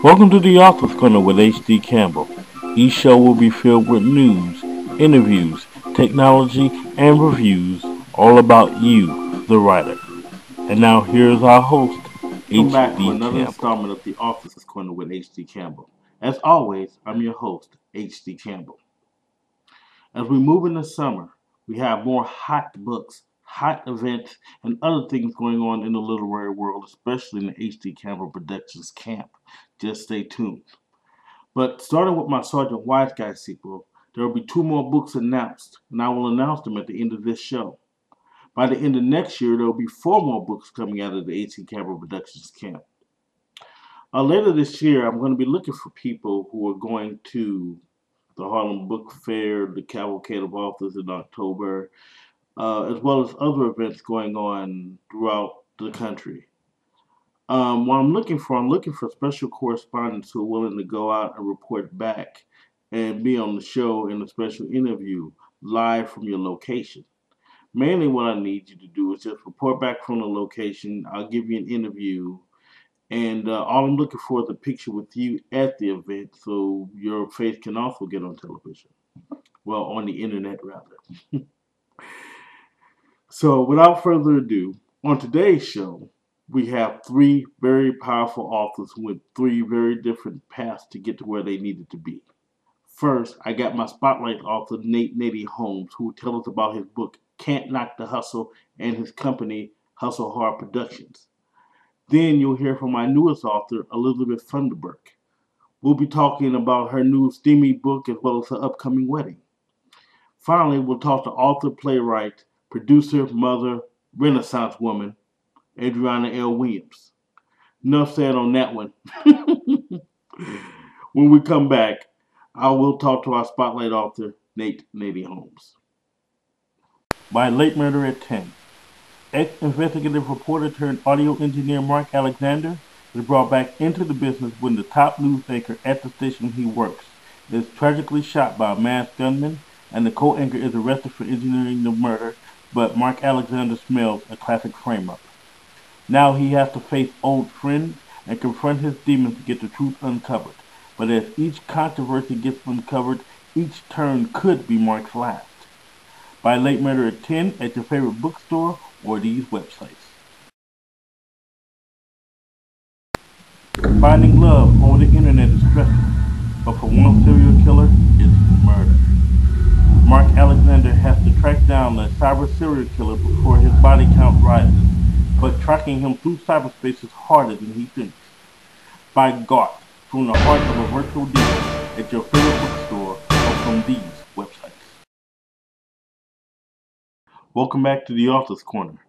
Welcome to the Author's Corner with H.D. Campbell. Each show will be filled with news, interviews, technology, and reviews all about you, the writer. And now here's our host, H.D. Welcome back to another Campbell. installment of the Author's Corner with H.D. Campbell. As always, I'm your host, H.D. Campbell. As we move into summer, we have more hot books, hot events, and other things going on in the literary world, especially in the H.D. Campbell Productions camp. Just stay tuned. But starting with my Sergeant Wise Guy sequel, there will be 2 more books announced, and I will announce them at the end of this show. By the end of next year, there will be 4 more books coming out of the H.D. Campbell Productions camp. Later this year, I'm going to be looking for people who are going to the Harlem Book Fair, the Cavalcade of Authors in October, as well as other events going on throughout the country. What I'm looking for special correspondents who are willing to go out and report back and be on the show in a special interview live from your location. Mainly what I need you to do is just report back from the location. I'll give you an interview. And all I'm looking for is a picture with you at the event so your face can also get on television. Well, on the internet, rather. So, without further ado, on today's show, we have 3 very powerful authors who went 3 very different paths to get to where they needed to be. First, I got my spotlight author, Nate Nady Holmes, who will tell us about his book, Can't Knock the Hustle, and his company, Hustle Hard Productions. Then you'll hear from my newest author, Elizabeth Funderburk. We'll be talking about her new steamy book as well as her upcoming wedding. Finally, we'll talk to author, playwright, producer, mother, Renaissance woman, Adriana L. Williams. Enough said on that one. When we come back, I will talk to our spotlight author, Nate Nady Holmes. By Late Murder at 10. Ex-investigative reporter turned audio engineer Mark Alexander is brought back into the business when the top news anchor at the station he works is tragically shot by a masked gunman, and the co-anchor is arrested for engineering the murder, but Mark Alexander smells a classic frame-up. Now he has to face old friends and confront his demons to get the truth uncovered. But as each controversy gets uncovered, each turn could be Mark's last. By Late Murder at 10 at your favorite bookstore or these websites. Finding love over the internet is stressful, but for one serial killer, it's murder. Mark Alexander has to track down the cyber serial killer before his body count rises, but tracking him through cyberspace is harder than he thinks. By Garth, from the heart of a virtual demon at your favorite bookstore or from these websites. Welcome back to the Author's Corner.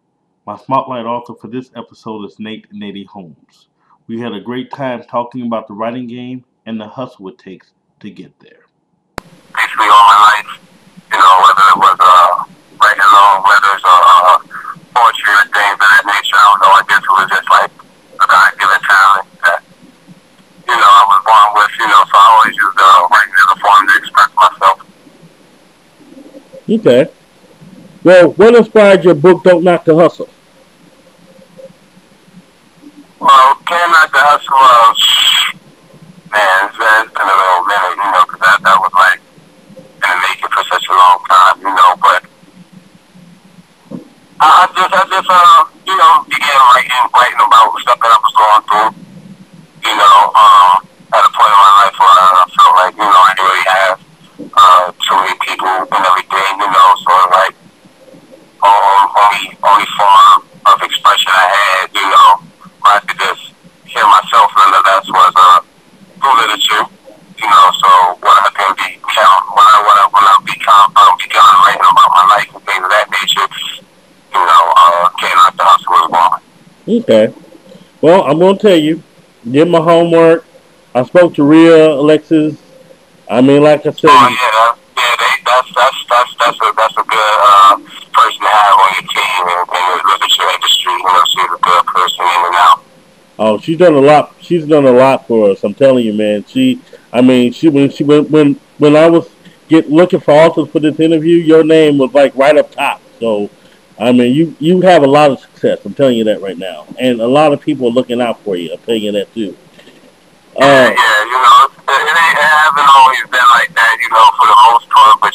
My spotlight author for this episode is Nate Nady Holmes. We had a great time talking about the writing game and the hustle it takes to get there. Basically all my life, whether it was writing long letters or poetry or things of that nature, I don't know, I guess it was just like a God-given talent that, I was born with, so I always used writing as a form to express myself. Okay. Well, what inspired your book, Don't Knock the Hustle? Well, Can't Knock the Hustle, man, it's been a little minute, because that was like in the making for such a long time, but I just began writing about stuff that I was going through, at a point in my life where I felt like, I didn't really have too many people and everything, so like, only form of expression I had, where I could just hear myself, and that was through literature, so when I can began writing about my life and things of that nature, Can't Knock the Hustle was born. Okay. Well, I'm going to tell you, did my homework. I spoke to Rhea, Alexis. I mean, like I said. Oh, yeah, that's a good person to have on your team in the literature industry. She's a good person in and out. Oh, she's done a lot. She's done a lot for us. I'm telling you, man. When I was looking for authors for this interview, your name was like right up top. So, I mean, you have a lot of success. I'm telling you that right now, and a lot of people are looking out for you. I'm telling you that too. Yeah, Uh, yeah, it hasn't always been like that, for the most part. But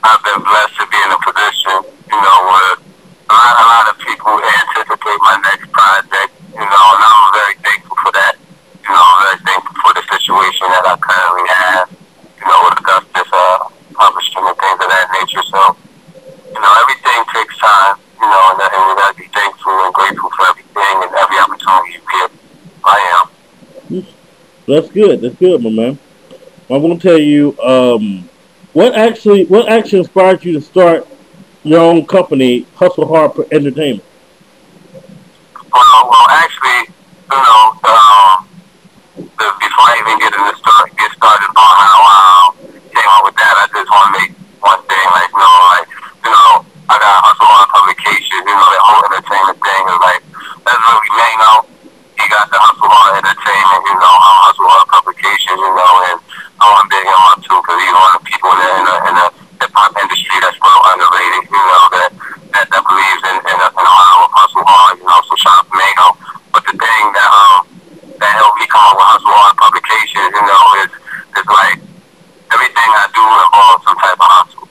I've been blessed to be in a position, where a lot of people anticipate my next project, and I'm very thankful for that. I'm very thankful for the situation that I currently have, with Augustus Publishing and things of that nature. So, everything takes time, and we gotta be thankful and grateful for everything and every opportunity you get. I am. that's good. That's good, my man. I'm gonna tell you, what actually inspired you to start your own company, Hustle Hard Entertainment? Well, actually, before I even get started on how came up with that, I just want to make one thing, I got Hustle On Publications, that whole entertainment thing is like, that's really main out. He got the Hustle On Entertainment, I'm Hustle On Publications, and I want to big him up too, because he's one of the people in the hip hop industry that's real underrated, that believes in a model of hustle hard, so shout out to Mango. But the thing that helped me come up with Hustle Hard Publications, is like everything I do involves some type of hustle,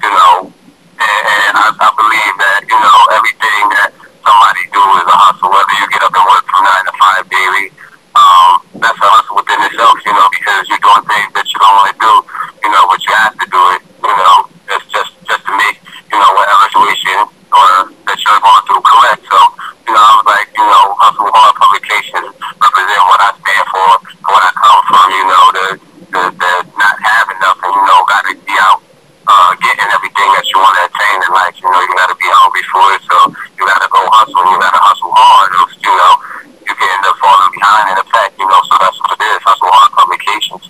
and I believe that, everything that somebody do is a hustle, whether you get up and work from 9 to 5 daily, that's a hustle within itself, because you're doing things that you don't want to do, but you have to do it, it's just to make, whatever situation or that you're going through correct. So, I was like, Hustle Hard Publications represent what I stand for what I come from, the not having nothing, gotta be out, getting everything that you want to attain in life, you gotta be hungry for it, so you gotta go hustle, and you gotta hustle hard, or, you can end up falling behind in effect, so that's what it is, Hustle Hard Publications.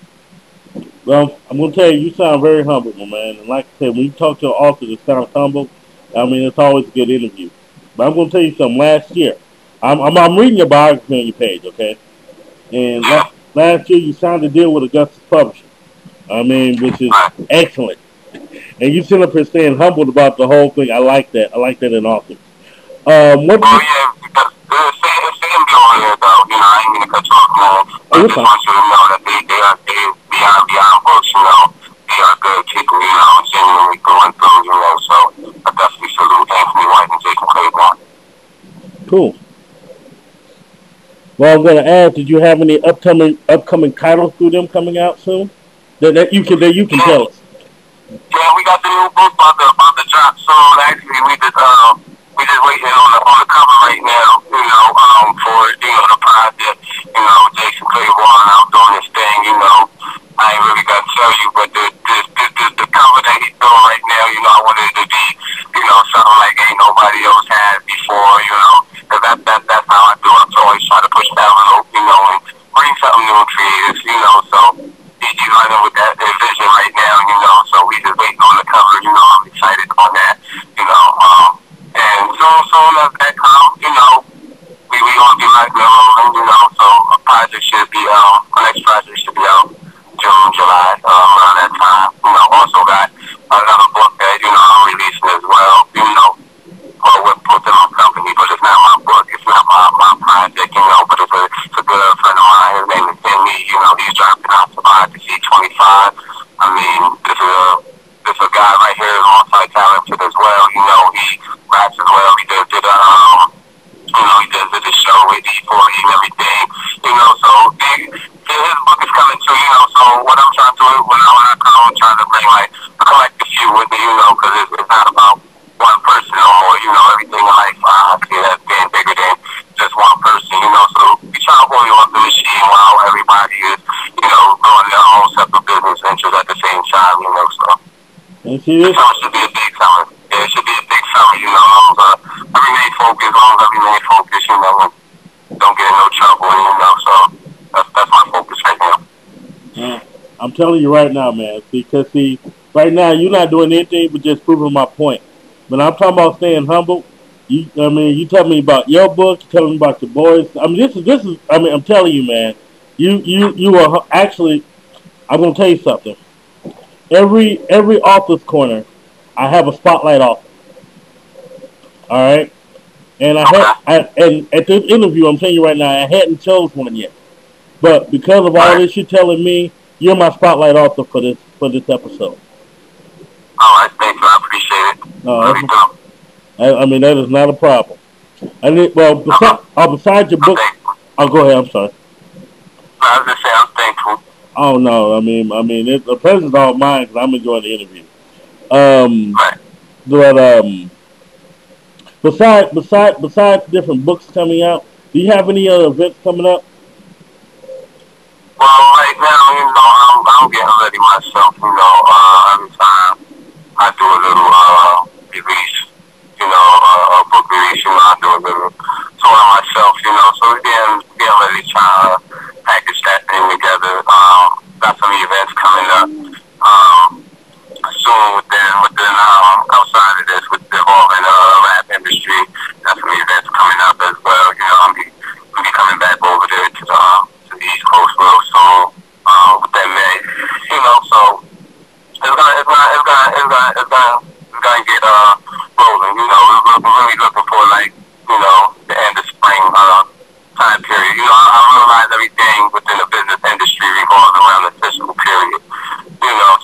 Well, I'm gonna tell you, you sound very humble, my man. And like I said, when you talk to an author that sounds humble, I mean, it's always a good interview. But I'm gonna tell you something. Last year, I'm reading your biography on your page, okay? And last year, you signed a deal with Augustus Publishing. I mean, which is excellent. And you sit up here saying humbled about the whole thing. I like that. I like that in authors. What? Oh yeah, because same deal here though. I ain't gonna cut you off, man. I just want you to know that they beyond books. They are good people. Genuinely going through. So I definitely salute Anthony White and Jason Claiborne. Cool. Well, I'm gonna ask. Did you have any upcoming titles through them coming out soon? That you can tell us. Yeah, we got the new book about the drop soon. Actually, we just waiting on the cover right now. For the project. Jason Claiborne out doing this thing. I ain't really got to tell you, but the cover that he's doing right now. I wanted it to be, something like ain't nobody else had before. Cause that's how I do it. So I always try to push the envelope. And bring something new and creative. So he's running with that vision right now. So we just waiting on the cover. I'm excited on that. And soon as that comes, we gonna be like rolling, so a project should be our next project should be out June, July, around that time. Also got another book that, I'm releasing as well, or within my company, but it's not my book, it's not my project, but it's a good friend of mine, his name is Timmy, he's dropping out to Biography 25. I mean, this is a guy right here who's multi-talented as well, he raps as well, he did the show with E40 and everything, so his book is coming too, so what I'm trying to do when I come, I'm trying to bring like a collective few with me, because it's not about one person no more, everything in life, I see that being bigger than just one person, so we try to boil up the machine while everybody is, going their own separate business ventures at the same time, so. And see this? Summer should be a big summer. Yeah, it should be a big summer, remain focused, long as I remain focused, and don't get in no trouble, so that's my focus right now. Yeah, I'm telling you right now, man, because right now you're not doing anything but just proving my point. When I'm talking about staying humble, you tell me about your book, you tell me about your boys. This is. I'm telling you, man, you are actually. I'm gonna tell you something. Every author's corner, I have a spotlight author. All right, and and at this interview, I'm telling you right now, I hadn't chose one yet. But because of all Right. this you're telling me, you're my spotlight author for this episode. All right, thank you. I appreciate it. No, Really do. I mean that is not a problem. And well, besides your I'm book, thankful. oh, go ahead. I'm sorry. I was just saying, I'm thankful. Oh no, the pleasure's all mine because I'm enjoying the interview. Right. But besides different books coming out, do you have any other events coming up? Well, right now, I'm getting ready myself. Every time I do a little release, a book release, I do a little tour myself, So we're getting ready to try to package that thing together. Got some events coming up soon within outside of this with the whole rap industry. Got some events coming up as well. I'm be coming back over there to the East Coast real soon. With that May, so it's gonna get rolling. We're really looking for the end of spring time period. I realize everything within the business industry revolves around the fiscal period.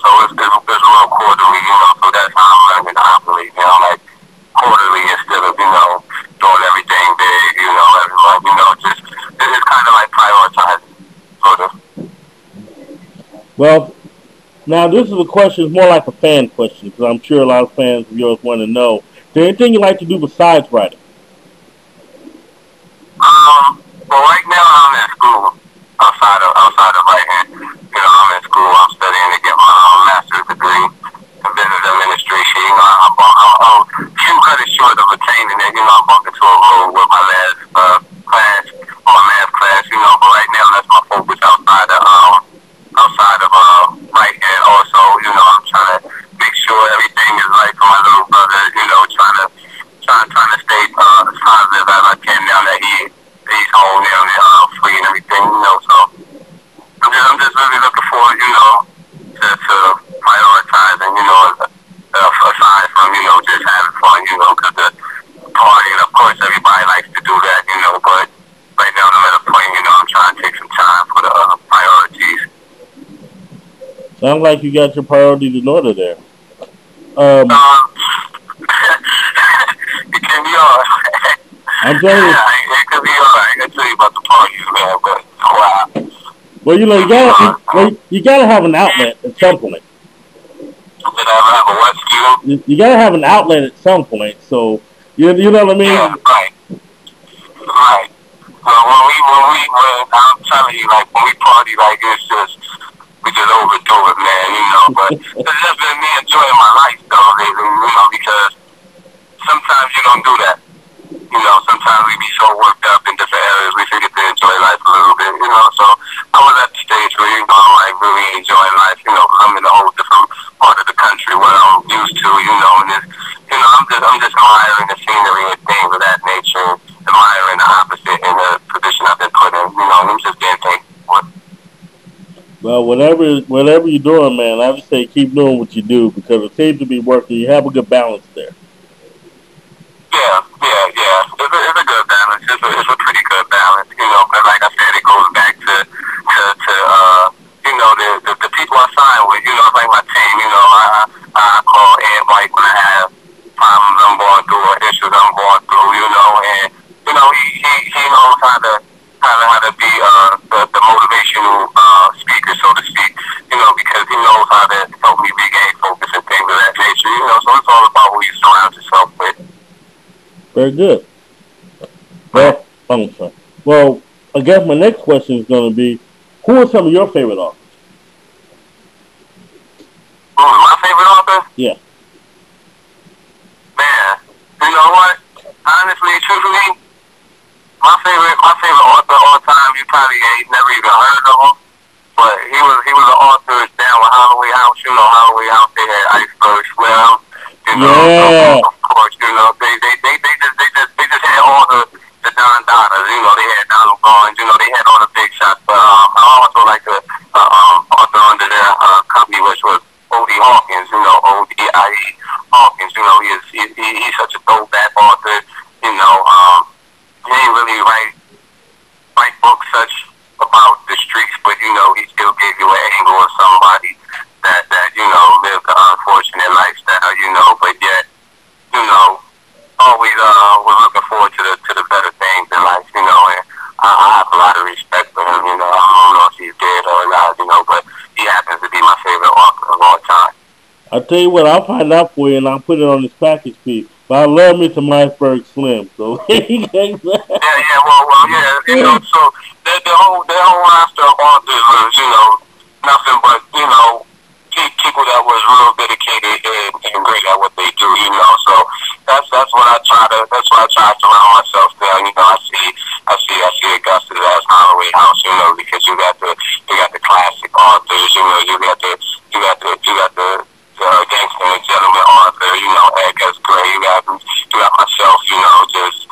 So it's a little quarterly. So that's how I'm learning to operate. Like quarterly instead of doing everything big. Everyone. Just it's kind of like prioritizing sort of. Well, now this is a question. It's more like a fan question because I'm sure a lot of fans of yours want to know. Is there anything you like to do besides writing? Well, right now I'm in school outside of writing. I'm in school. I'm studying to get my master's degree in business administration. I'm few cut it short of attaining it. I bumped into a road with my last class, my math class. But right now that's my focus outside of writing. Also, I'm trying to make sure everything is right for my little brother. Trying to stay as positive as I can now that he's home now and free and everything. So I'm just really looking forward, to prioritizing, aside from just having fun, because the party, and of course everybody likes to do that, but right now I'm at a point, I'm trying to take some time for the priorities. Sounds like you got your priorities in order there. It can be alright. I'm telling you. Yeah, it could be alright. I can tell you about the parties, man, but wow. Well, you gotta have an outlet at some point. Did I have a what skill? You gotta have an outlet at some point. So you know what I mean? Yeah, right. Well, when I'm telling you, like when we party, like we just overdo it, man. But it's just been me enjoying my life, though, lately, because sometimes you don't do that. Sometimes we be so worked up in different areas, we forget to enjoy life a little bit, So I was at the stage where, I'm like really enjoying life, because I'm in a whole different part of the country where I'm used to, and it's, I'm just admiring the scenery and things of that nature, admiring the opposite in the position I've been put in, and I'm just being thankful for it. Well, whatever you're doing, man, I would say keep doing what you do because it seems to be working. You have a good balance there. Yeah. It's a good balance. It's a pretty good balance, but like I said, it goes back to the people I sign with, it's like my team, I call Ed White when I have problems I'm going through or issues I'm going through, and, he knows how to be, the motivational, speaker, so to speak, because he knows how to help me regain focus and things of that nature, so it's all about who you surround yourself with. Very good. Well, I guess my next question is going to be, who are some of your favorite authors? My favorite author? Yeah. Man, you know what? Honestly, truthfully, my favorite author of all time, you probably ain't never even heard of him, but he was an author down with Holloway House. Holloway House, they had Iceberg Slim. Yeah. Of course, they just had all the Don Donnas. They had Donald Barnes. They had all the big shots. But I also like the author under their company, which was O.D. Hawkins. O.D.I.E. Hawkins. He's such a throwback author. He ain't really write books such about the tell you what, I'll find out for you and I'll put it on this package fee. But I love me some iceberg slim, so Yeah, well, yeah, so the whole roster of authors was, nothing but, people that was real dedicated and great at what they do, so that's what I try to surround myself there, I see Augusta as Holloway House, because you got the classic authors, you got the gangster and gentleman author, Edgar's Gray, you got myself, just,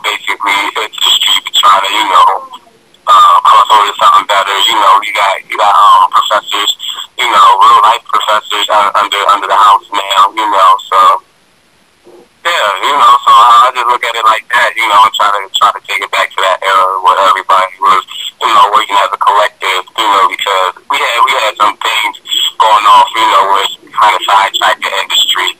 basically, it's just keep trying to, cross over to something better. You got professors, real life professors under the house now, so yeah, so I just look at it like that, and try to take it back to that era where everybody was, working as a collective, because we had some things going off, where it's kind of sidetracked the industry,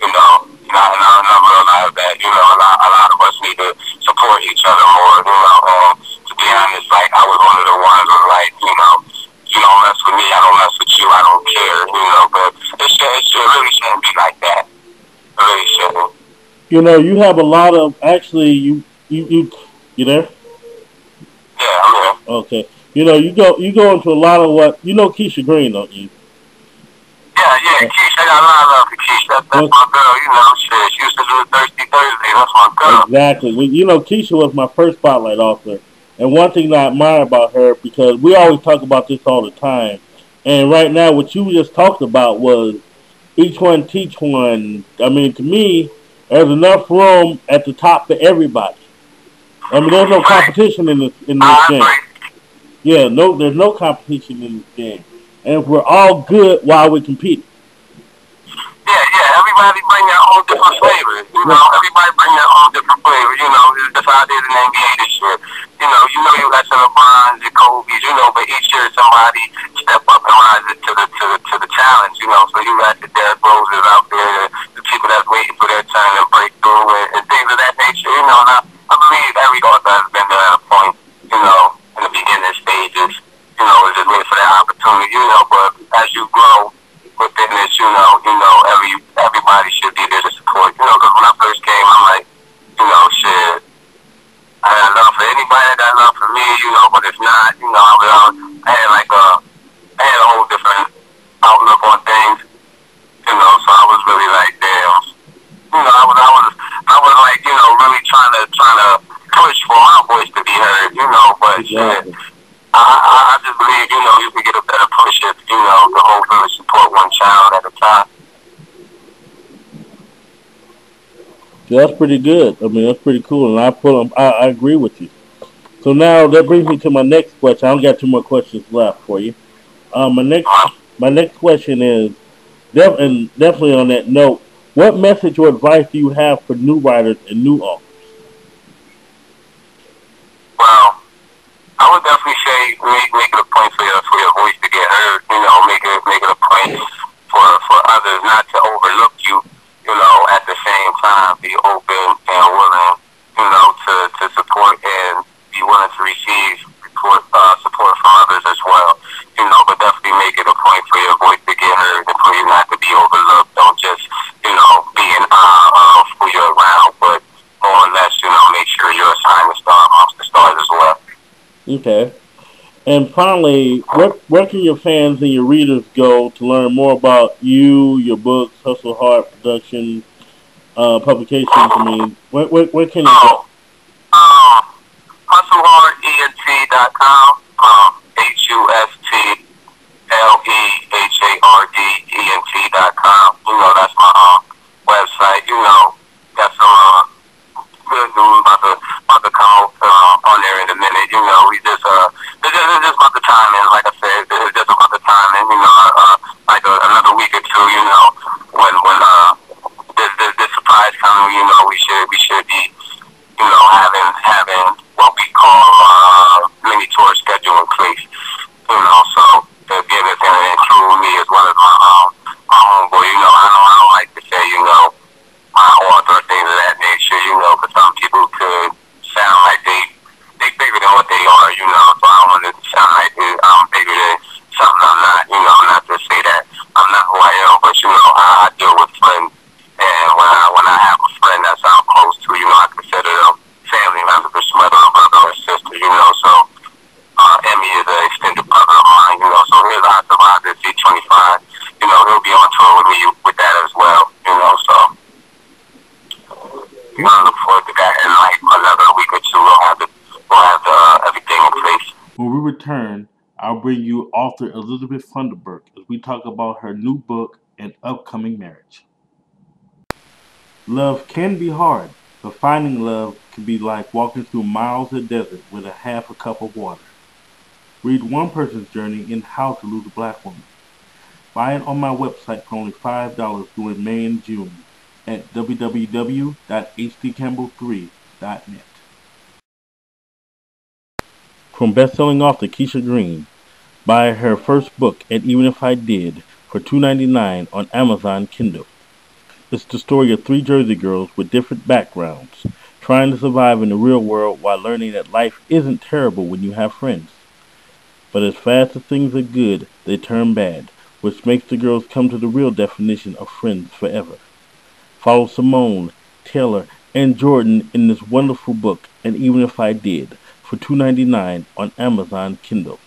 and I realize that, a lot of us need to support each other more, to be honest, like, I was one of the ones who like, you don't mess with me, I don't mess with you, I don't care, but it really shouldn't be like that. It really shouldn't. You have a lot of, actually, you there? Yeah, I'm here. Okay. You go into a lot of what, Keisha Green, don't you? Yeah, Keisha, I got a lot of love for Keisha. That's my girl, she used to do Thirsty Thursday, that's my girl. Exactly. Well, Keisha was my first Spotlight author. And one thing that I admire about her, because we always talk about this all the time, and right now what you just talked about was each one teach one. I mean, to me, there's enough room at the top for everybody. I mean, there's no competition in this game. Yeah, there's no competition in this game. And if we're all good while we compete. Yeah, everybody bring their own different flavors, everybody bring their own different flavor, that's how it is in the NBA this year. You got some LeBrons and Kobe's, but each year somebody step up and rise to the challenge, so you got the Derrick Roses out there, the people that's waiting for their turn to break through and things of that nature, and I believe every author has been there at a point, in the beginning stages, is just waiting for that opportunity, but as you grow within this, everybody should be there to support, because when I first came, I'm like, shit, I had love for anybody that got love for me, but if not, I had a whole different outlook on things, so I was really like, damn, I was like, really trying to push for my voice to be heard, but Exactly. shit, I just believe, you can get a better push if, the whole village support one child at a time. Yeah, that's pretty good. I mean, that's pretty cool, and I agree with you. So now that brings me to my next question. I don't got two more questions left for you. My next question is, definitely on that note, what message or advice do you have for new writers and new authors? Well, I would definitely say make it a point for your voice to get heard. Make it a point for others not to overlook you. At the same time, be open and willing, to support and be willing to receive support from others as well. But definitely make it a point for your voice to get heard and for you not to be overlooked. Don't just, be in awe of who you're around, but more or less, make sure you're a shining star amongst the stars as well. Okay. And finally, where can your fans and your readers go to learn more about you, your books, Hustle Hard Productions, publications? I mean, where can you go? HustleHardENT.com, HustleHardENT.com. That's my website. Got some good news about to come on there in a minute. We just it's just about the timing. Like I said, it's just about the timing. Like another week or two. When this surprise coming. We should be return, I'll bring you author Elizabeth Funderburk as we talk about her new book and upcoming marriage. Love can be hard, but finding love can be like walking through miles of desert with a half a cup of water. Read one person's journey in How to Lose a Black Woman. Buy it on my website for only $5 during May and June at www.hdcampbell3.net. From best-selling author Keisha Green, buy her first book, And Even If I Did, for $2.99 on Amazon Kindle. It's the story of three Jersey girls with different backgrounds, trying to survive in the real world while learning that life isn't terrible when you have friends. But as fast as things are good, they turn bad, which makes the girls come to the real definition of friends forever. Follow Simone, Taylor, and Jordan in this wonderful book, And Even If I Did, for $2.99 on Amazon Kindle.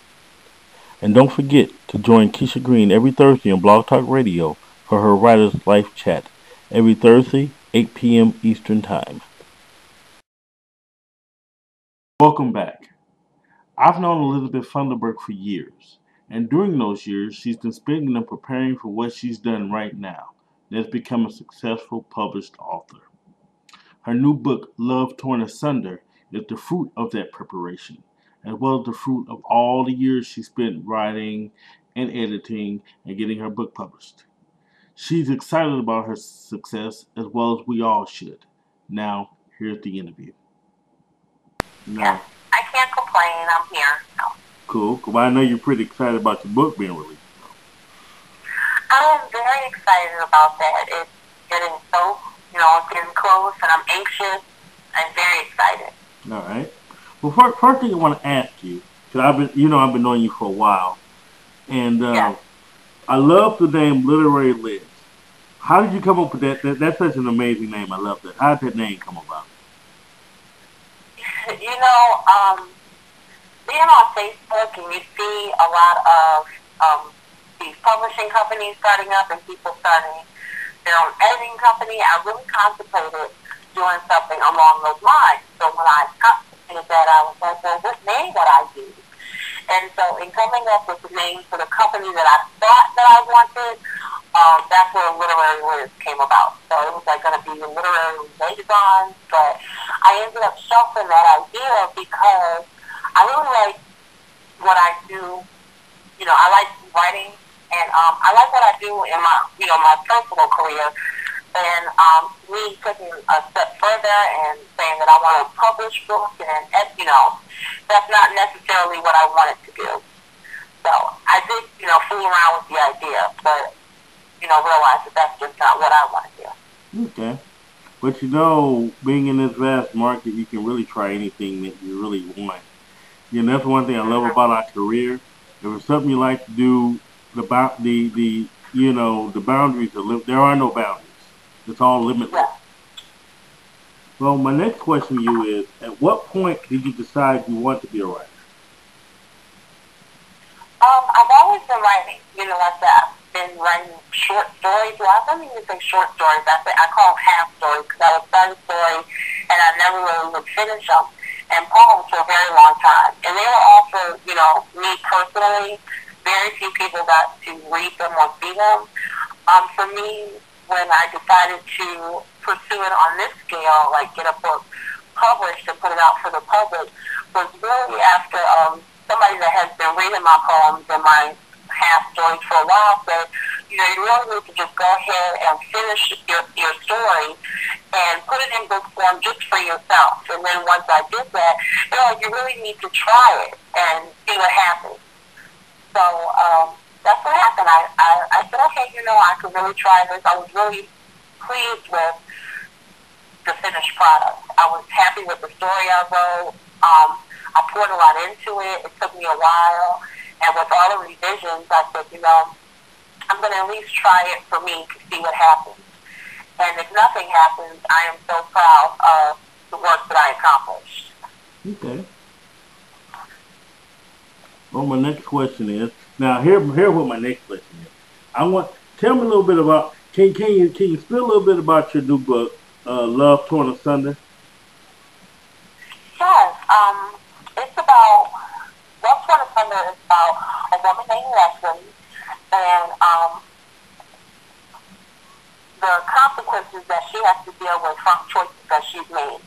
And don't forget to join Keisha Green every Thursday on Blog Talk Radio for her Writer's Life Chat, every Thursday, 8 p.m. Eastern Time. Welcome back. I've known Elizabeth Funderburk for years, and during those years, she's been spending them preparing for what she's done right now, and has become a successful published author. Her new book, Love Torn Asunder, is the fruit of that preparation, as well as the fruit of all the years she spent writing and editing and getting her book published. She's excited about her success, as well as we all should. Now, here's the interview. Yeah, I can't complain. I'm here. So. Cool. Well, I know you're pretty excited about your book being released. I'm very excited about that. It's getting so, it's getting close, and I'm anxious. I'm very excited. All right. Well, first thing I want to ask you, because I've been knowing you for a while, and I love the name Literary Liz. How did you come up with that? That's such an amazing name. I love that. How did that name come about? Being on Facebook, and you see a lot of these publishing companies starting up and people starting their own editing company, I really contemplated doing something along those lines. So when I contemplated that, I was like, well, what name would I use? And so in coming up with the name for the company that I thought that I wanted, that's where Literary Liz came about. So it was like going to be Literary Liaison, but I ended up shelving that idea because I really like what I do. I like writing, and I like what I do in my, my personal career. And me taking a step further and saying that I want to publish books, and that's not necessarily what I wanted to do. So I did, fool around with the idea, but realize that that's just not what I want to do. Okay. But being in this vast market, you can really try anything that you really want. That's one thing I love about our career. If it's something you like to do, the boundaries are there are no boundaries. It's all limitless. Yeah. Well, my next question to you is, at what point did you decide you want to be a writer? I've always been writing. Like that. I've been writing short stories. Well, I don't even say short stories. I call them half stories because I would start a story and I never really would finish them. And poems for a very long time. And they were also, me personally, very few people got to read them or see them. For me, when I decided to pursue it on this scale, like get a book published and put it out for the public, was really after somebody that has been reading my poems and my half stories for a while said, you really need to just go ahead and finish your story and put it in book form just for yourself. And then once I did that, you really need to try it and see what happens. So that's what happened. I said, okay, I could really try this. I was really pleased with the finished product. I was happy with the story I wrote. I poured a lot into it. It took me a while. And with all the revisions, I said, I'm going to at least try it for me to see what happens. And if nothing happens, I am so proud of the work that I accomplished. Okay. Well, my next question is, now here's what my next question is. Tell me a little bit about, can you spill a little bit about your new book, Love Torn Asunder? Yes. It's about, Love Torn Asunder share with some choices that she's made.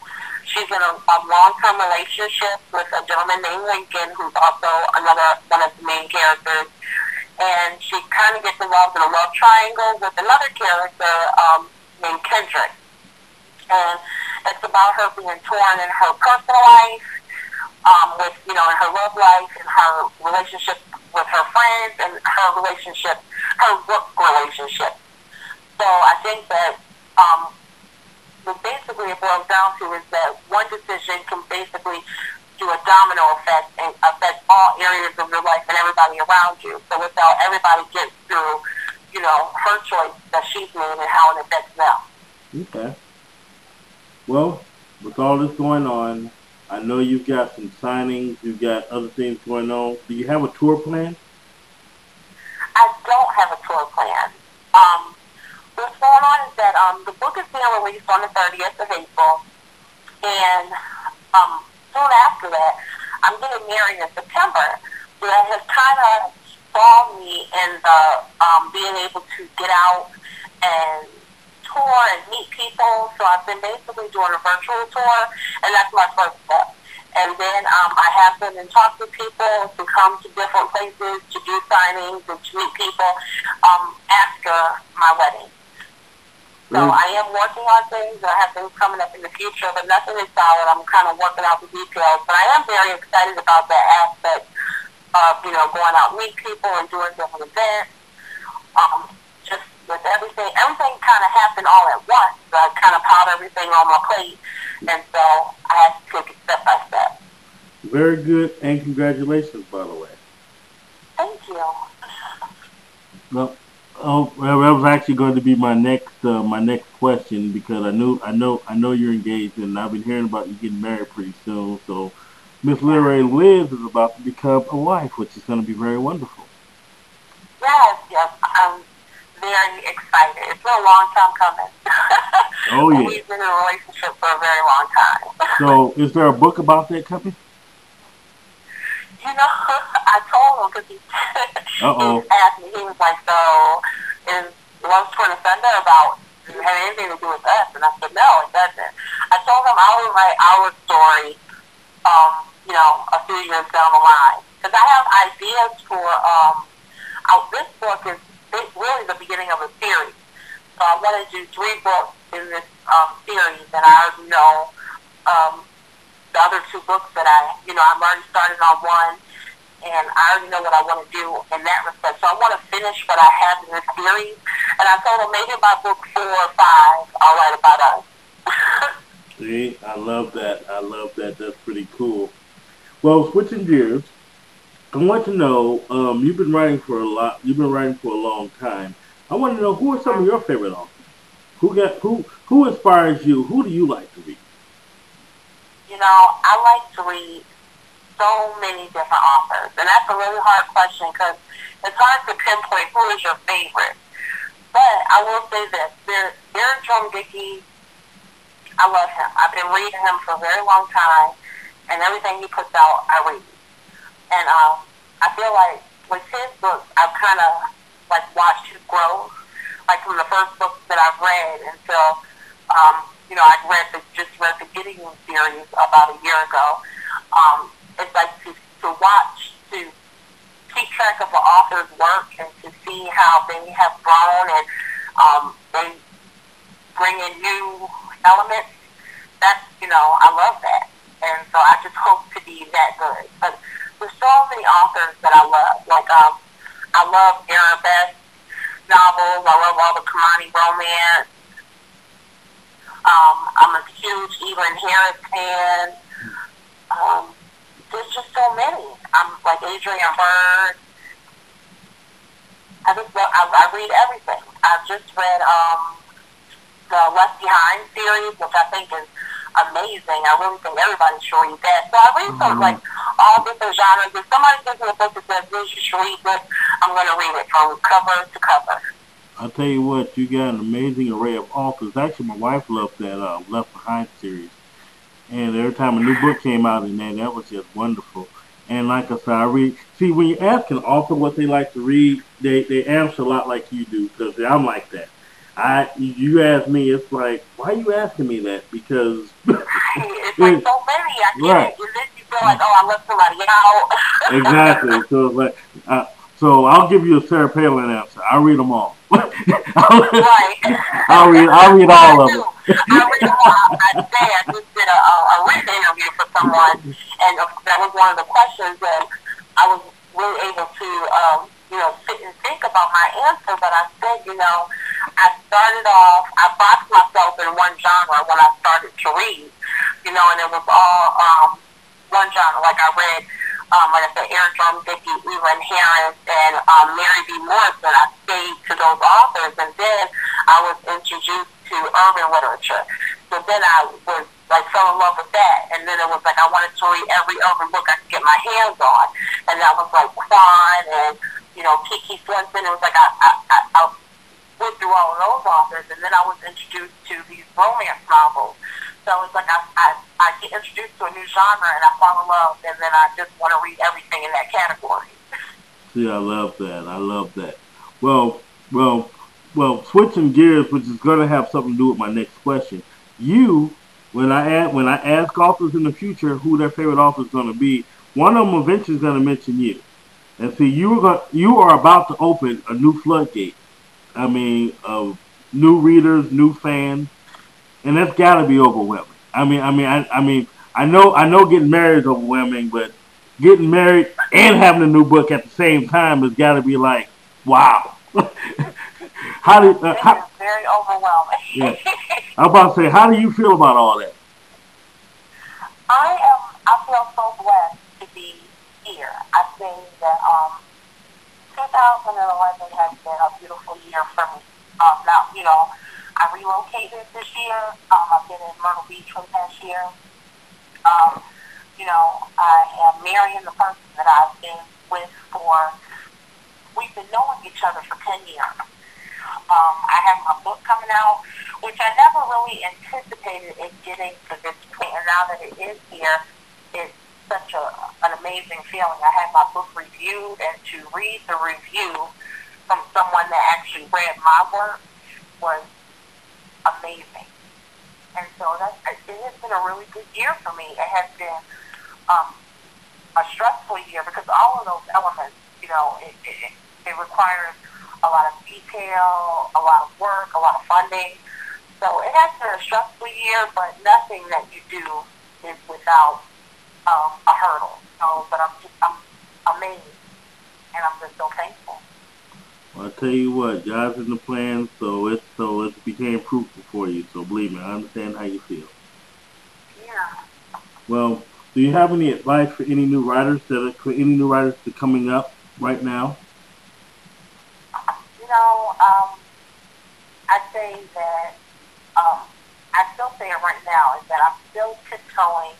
She's in a long-term relationship with a gentleman named Lincoln, who's also another one of the main characters. And she kind of gets involved in a love triangle with another character named Kendrick. And it's about her being torn in her personal life, with, you know, in her love life and her relationship with her friends and her relationship, her work relationship. So I think that what basically it boils down to is that one decision can basically do a domino effect and affect all areas of your life and everybody around you. So it's how everybody gets through, you know, her choice that she's made and how it affects them. Okay. Well, with all this going on, I know you've got some signings, you've got other things going on. Do you have a tour plan? I don't have a tour plan. What's going on is that the book is being released on the 30th of April, and soon after that, I'm getting married in September. So that has kind of stalled me in the being able to get out and tour and meet people. So I've been basically doing a virtual tour, and that's my first step. And then I have been in talks with people to come to different places to do signings and to meet people after my wedding. So I am working on things. I have things coming up in the future, but nothing is solid. I'm kind of working out the details. But I am very excited about that aspect of, you know, going out and meet people and doing different events. Just with everything kind of happened all at once. So I kind of piled everything on my plate, and so I had to take it step by step. Very good, and congratulations, by the way. Thank you. Well, that was actually going to be my next question, because I know you're engaged, and I've been hearing about you getting married pretty soon. So, Miss Literary Liz is about to become a wife, which is going to be very wonderful. Yes, I'm very excited. It's been a long time coming. Oh yeah. We've been in a relationship for a very long time. So, is there a book about that coming? You know, I told him, because he asked me, he was like, so is Love Twin Thunder about, does it have anything to do with us? And I said, no, it doesn't. I told him I would write our story, you know, a few years down the line. Because I have ideas for, this book is really the beginning of a series. So I want to do 3 books in this series, and I already know the other 2 books that I'm already started on one, and I already know what I want to do in that respect. So I want to finish what I have in this series, and I told him maybe by book 4 or 5, I'll write about us. See, I love that. That's pretty cool. Well, switching gears, I want to know, you've been writing for a long time. I want to know, who are some of your favorite authors? Who inspires you? Who do you like to read? You know, I like to read so many different authors, and that's a really hard question because it's hard to pinpoint who is your favorite. But I will say this, Derek Jerome Dickey, I love him. I've been reading him for a very long time, and everything he puts out, I read. And I feel like with his books, I've kind of like watched his growth, like from the first book that I've read until, I just read the Gideon series about a year ago. It's like to watch, to keep track of the author's work and to see how they have grown and they bring in new elements. That's, I love that. And so I just hope to be that good. But there's so many authors that I love. Like, I love Arabesque novels. I love all the Kamani romance. I'm a huge Evelyn Harris fan. There's just so many. I'm like Adrienne Bird. I read everything. I've just read the Left Behind series, which I think is amazing. I really think everybody should read that. So I read some, like, all different genres. If somebody gives me a book that says, "Liz, you should read this," I'm going to read it from cover to cover. I'll tell you what, you got an amazing array of authors. Actually, my wife loved that Left Behind series. And every time a new book came out in there, that was just wonderful. And like I said, I read. See, when you ask an author what they like to read, they answer a lot like you do, because I'm like that. You ask me, it's like, why are you asking me that? Because It's like so many. I get right. it. And then you feel like, oh, I left somebody out. Exactly. So it's like, so I'll give you a Sarah Palin answer. I read them all. Right. I'll read I all of do. them. I read them all. I just did a written interview for someone, and that was one of the questions, and I was really able to, sit and think about my answer. But I said, I started off, I boxed myself in one genre when I started to read, and it was all one genre. Like I read, like I said, Eric Drum, Dickey, Evelyn Harris, and Mary B. Morrison. I stayed to those authors, and then I was introduced to urban literature. So then I was fell in love with that, and then it was like I wanted to read every urban book I could get my hands on, and that was like Quan and Kiki Swenson. It was like I went through all of those authors, and then I was introduced to these romance novels. So it's like I get introduced to a new genre, and I fall in love, and then I just want to read everything in that category. See, I love that. I love that. Well, well, switching gears, which is going to have something to do with my next question. When I ask authors in the future who their favorite author is going to be, one of them eventually is going to mention you. And see, you are about to open a new floodgate. I mean, of new readers, new fans, and that's got to be overwhelming. I know getting married is overwhelming, but getting married and having a new book at the same time has got to be like, wow. How do it's very overwhelming. Yeah, I'm about to say, how do you feel about all that? I feel so blessed to be here. I think that 2011 has been a beautiful year for me. Now, I relocated this year. I've been in Myrtle Beach for the past year. I am marrying the person that I've been with we've been knowing each other for 10 years. I have my book coming out, which I never really anticipated it getting to this point. And now that it is here, it's such an amazing feeling. I had my book reviewed, and to read the review from someone that actually read my work was amazing. And so it has been a really good year for me. It has been a stressful year because all of those elements, it requires a lot of detail, a lot of work, a lot of funding. So it has been a stressful year, but nothing that you do is without a hurdle. So, but I'm amazed, and I'm just so thankful. Well, I tell you what, God's in the plan, so it became fruitful for you. So believe me, I understand how you feel. Yeah. Well, do you have any advice for any new writers that are coming up right now? I say that I still say it right now is that I'm still tiptoeing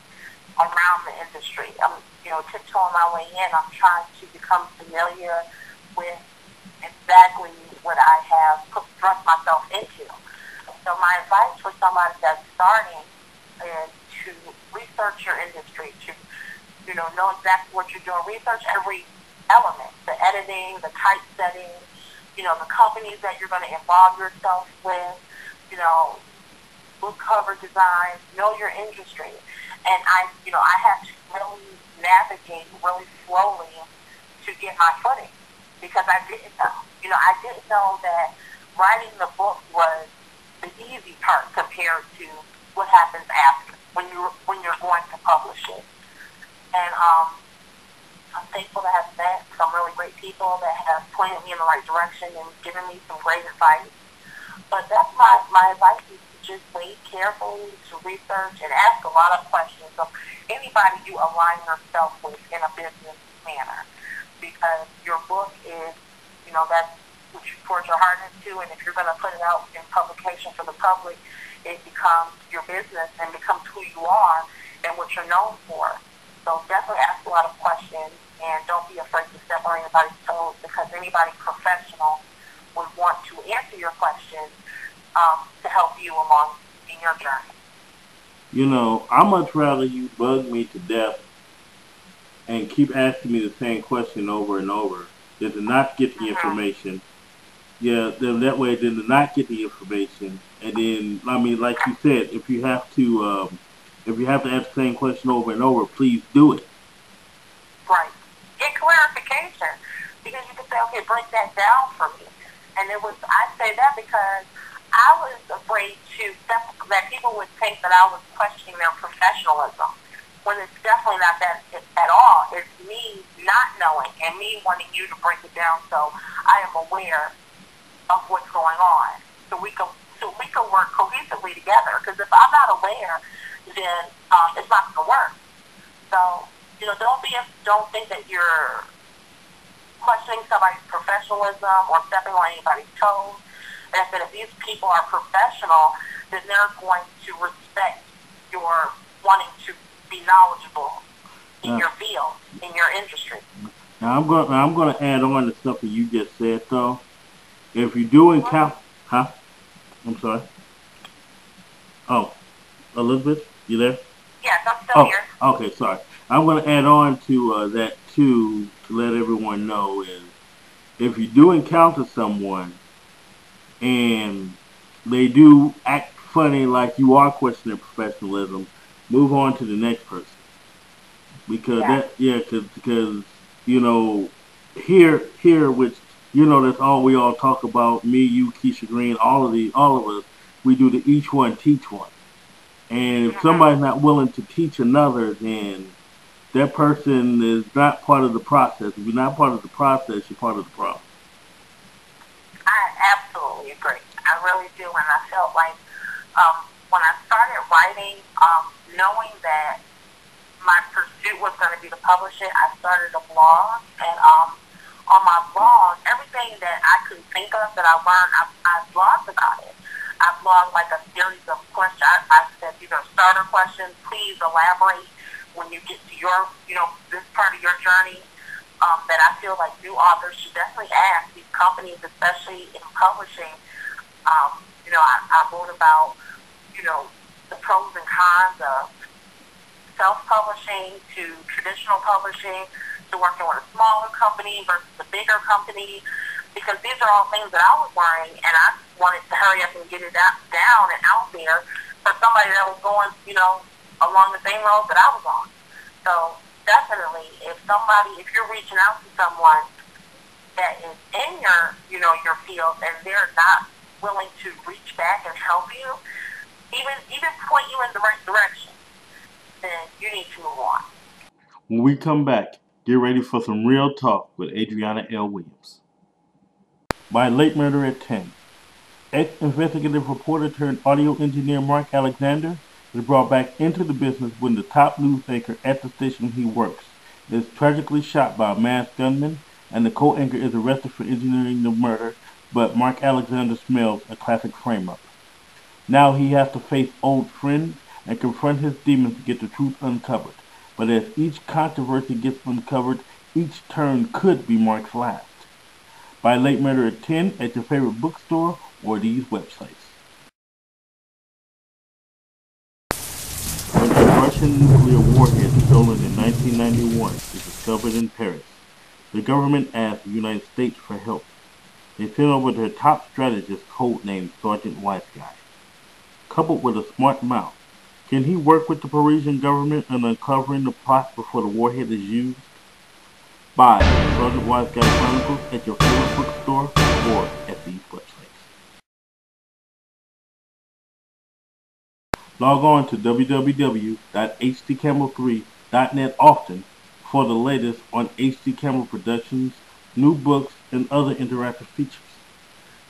around the industry. I'm tiptoeing my way in. I'm trying to become familiar with exactly what I have thrust myself into. So my advice for somebody that's starting is to research your industry, to know exactly what you're doing. Research every element, the editing, the typesetting, the companies that you're going to involve yourself with, book cover design, know your industry. And I have to really navigate really slowly to get my footing because I didn't know. I didn't know that writing the book was the easy part compared to what happens after when you're going to publish it. And I'm thankful to have met some really great people that have pointed me in the right direction and given me some great advice. But that's my advice is to just wait carefully, to research, and ask a lot of questions of anybody you align yourself with in a business manner. Because your book is, that's what you poured your heart into, and if you're going to put it out in publication for the public, it becomes your business and becomes who you are and what you're known for. So definitely ask a lot of questions, and don't be afraid to step on anybody's toes because anybody professional would want to answer your questions to help you along in your journey. I'd much rather you bug me to death and keep asking me the same question over and over than to not get the information Yeah, then that way, then to not get the information, and then I mean, like you said, if you have to ask the same question over and over, please do it. Right. Get clarification because you can say, okay, break that down for me. And I say that because I was afraid that people would think that I was questioning their professionalism when it's definitely not that at all. It's me not knowing and me wanting you to break it down so I am aware of what's going on so we can work cohesively together. Because if I'm not aware, then it's not going to work. So, don't think that you're questioning somebody's professionalism or stepping on anybody's toes. And I said, if these people are professional, then they're going to respect your wanting to be knowledgeable in your field, in your industry. Now I'm gonna add on to something you just said though. If you're doing I'm sorry. Oh, Elizabeth, you there? Yes, I'm still here. Okay, sorry. I'm going to add on to that too to let everyone know is if you do encounter someone and they do act funny like you are questioning professionalism, move on to the next person because because here which that's all we all talk about, me, you, Keisha Green, all of us, we do the each one teach one. And if somebody's not willing to teach another, then that person is not part of the process. If you're not part of the process, you're part of the problem. I absolutely agree. I really do. And I felt like when I started writing, knowing that my pursuit was going to be to publish it, I started a blog. And on my blog, everything that I could think of that I learned, I blogged about it. I blogged like a series of questions. I said, these are starter questions. Please elaborate when you get to your, this part of your journey that I feel like new authors should definitely ask these companies, especially in publishing. I wrote about, the pros and cons of self-publishing to traditional publishing to working with a smaller company versus a bigger company. Because these are all things that I was learning, and I wanted to hurry up and get it down and out there for somebody that was going, along the same road that I was on. So definitely, if you're reaching out to someone that is in your field and they're not willing to reach back and help you, even point you in the right direction, then you need to move on. When we come back, get ready for some real talk with Adriana L. Williams. By Late Murder at 10. Ex-investigative reporter turned audio engineer Mark Alexander is brought back into the business when the top news anchor at the station he works is tragically shot by a masked gunman, and the co-anchor is arrested for engineering the murder, but Mark Alexander smells a classic frame-up. Now he has to face old friends and confront his demons to get the truth uncovered. But as each controversy gets uncovered, each turn could be Mark's last. Buy Late Murder at 10 at your favorite bookstore or these websites. When a Russian nuclear warhead stolen in 1991 is discovered in Paris, the government asked the United States for help. They sent over their top strategist codenamed Sergeant Wiseguy. Coupled with a smart mouth, can he work with the Parisian government in uncovering the plot before the warhead is used? Buy Sergeant Wiseguy Chronicles at your favorite bookstore or at these websites. Log on to www.hdcampbell3.net often for the latest on HD Campbell Productions, new books, and other interactive features.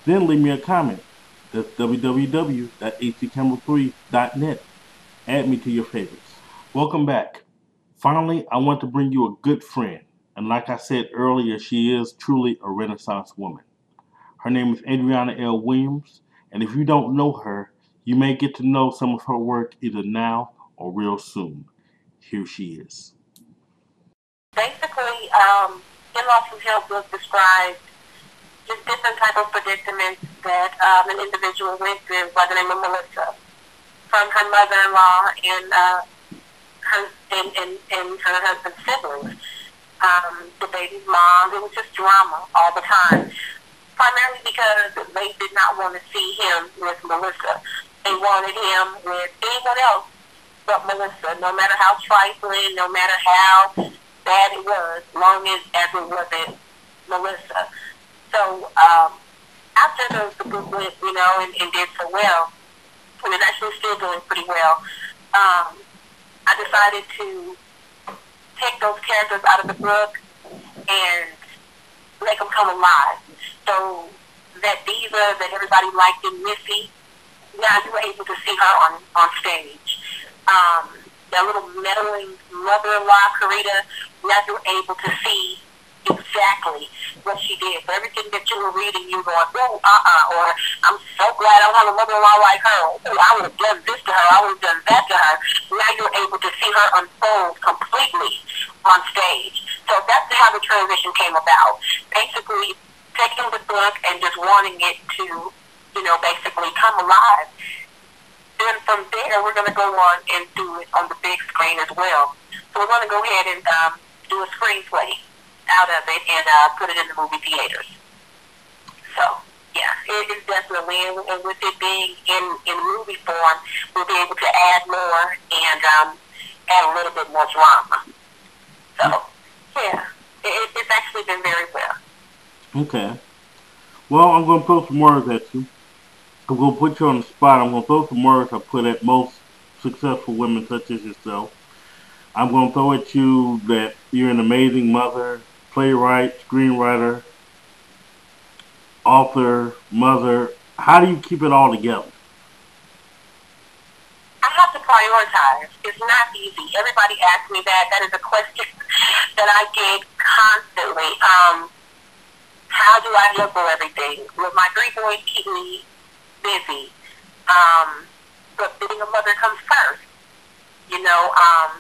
Then leave me a comment. That's www.hdcampbell3.net. Add me to your favorites. Welcome back. Finally, I want to bring you a good friend. And like I said earlier, she is truly a Renaissance woman. Her name is Adriana L. Williams, and if you don't know her, you may get to know some of her work either now or real soon. Here she is. Basically, In Lost from Hell book describes just different type of predicaments that an individual went through by the name of Melissa, from her mother-in-law and her husband's siblings. The baby's mom, it was just drama all the time. primarily because they did not want to see him with Melissa. They wanted him with anyone else but Melissa, no matter how trifling, no matter how bad it was, long as it wasn't Melissa. So after the book went, and did so well, and it's actually still doing pretty well, I decided to take those characters out of the book and make them come alive. So that diva that everybody liked in Missy, now you were able to see her on stage. That little meddling mother-in-law, Karita, now you were able to see exactly what she did. So everything that you were reading, you were going, or I'm so glad I don't have a mother-in-law like her. Oh, I would have done this to her. I would have done that to her. Now you're able to see her unfold completely on stage. So that's how the transition came about. Basically, taking the book and just wanting it to, basically come alive. Then from there, we're going to go on and do it on the big screen as well. So we're going to go ahead and do a screenplay out of it and put it in the movie theaters. So, yeah, it is definitely, and with it being in movie form, we'll be able to add more and add a little bit more drama. So, yeah, it's actually been very well. Okay. Well, I'm going to throw some words at you. I'm going to put you on the spot. I'm going to throw some words I put at most successful women such as yourself. I'm going to throw at you that you're an amazing mother, playwright, screenwriter, author, mother. How do you keep it all together? I have to prioritize. It's not easy. Everybody asks me that. That is a question that I get constantly. How do I juggle everything? Well, my 3 boys keep me busy. But being a mother comes first.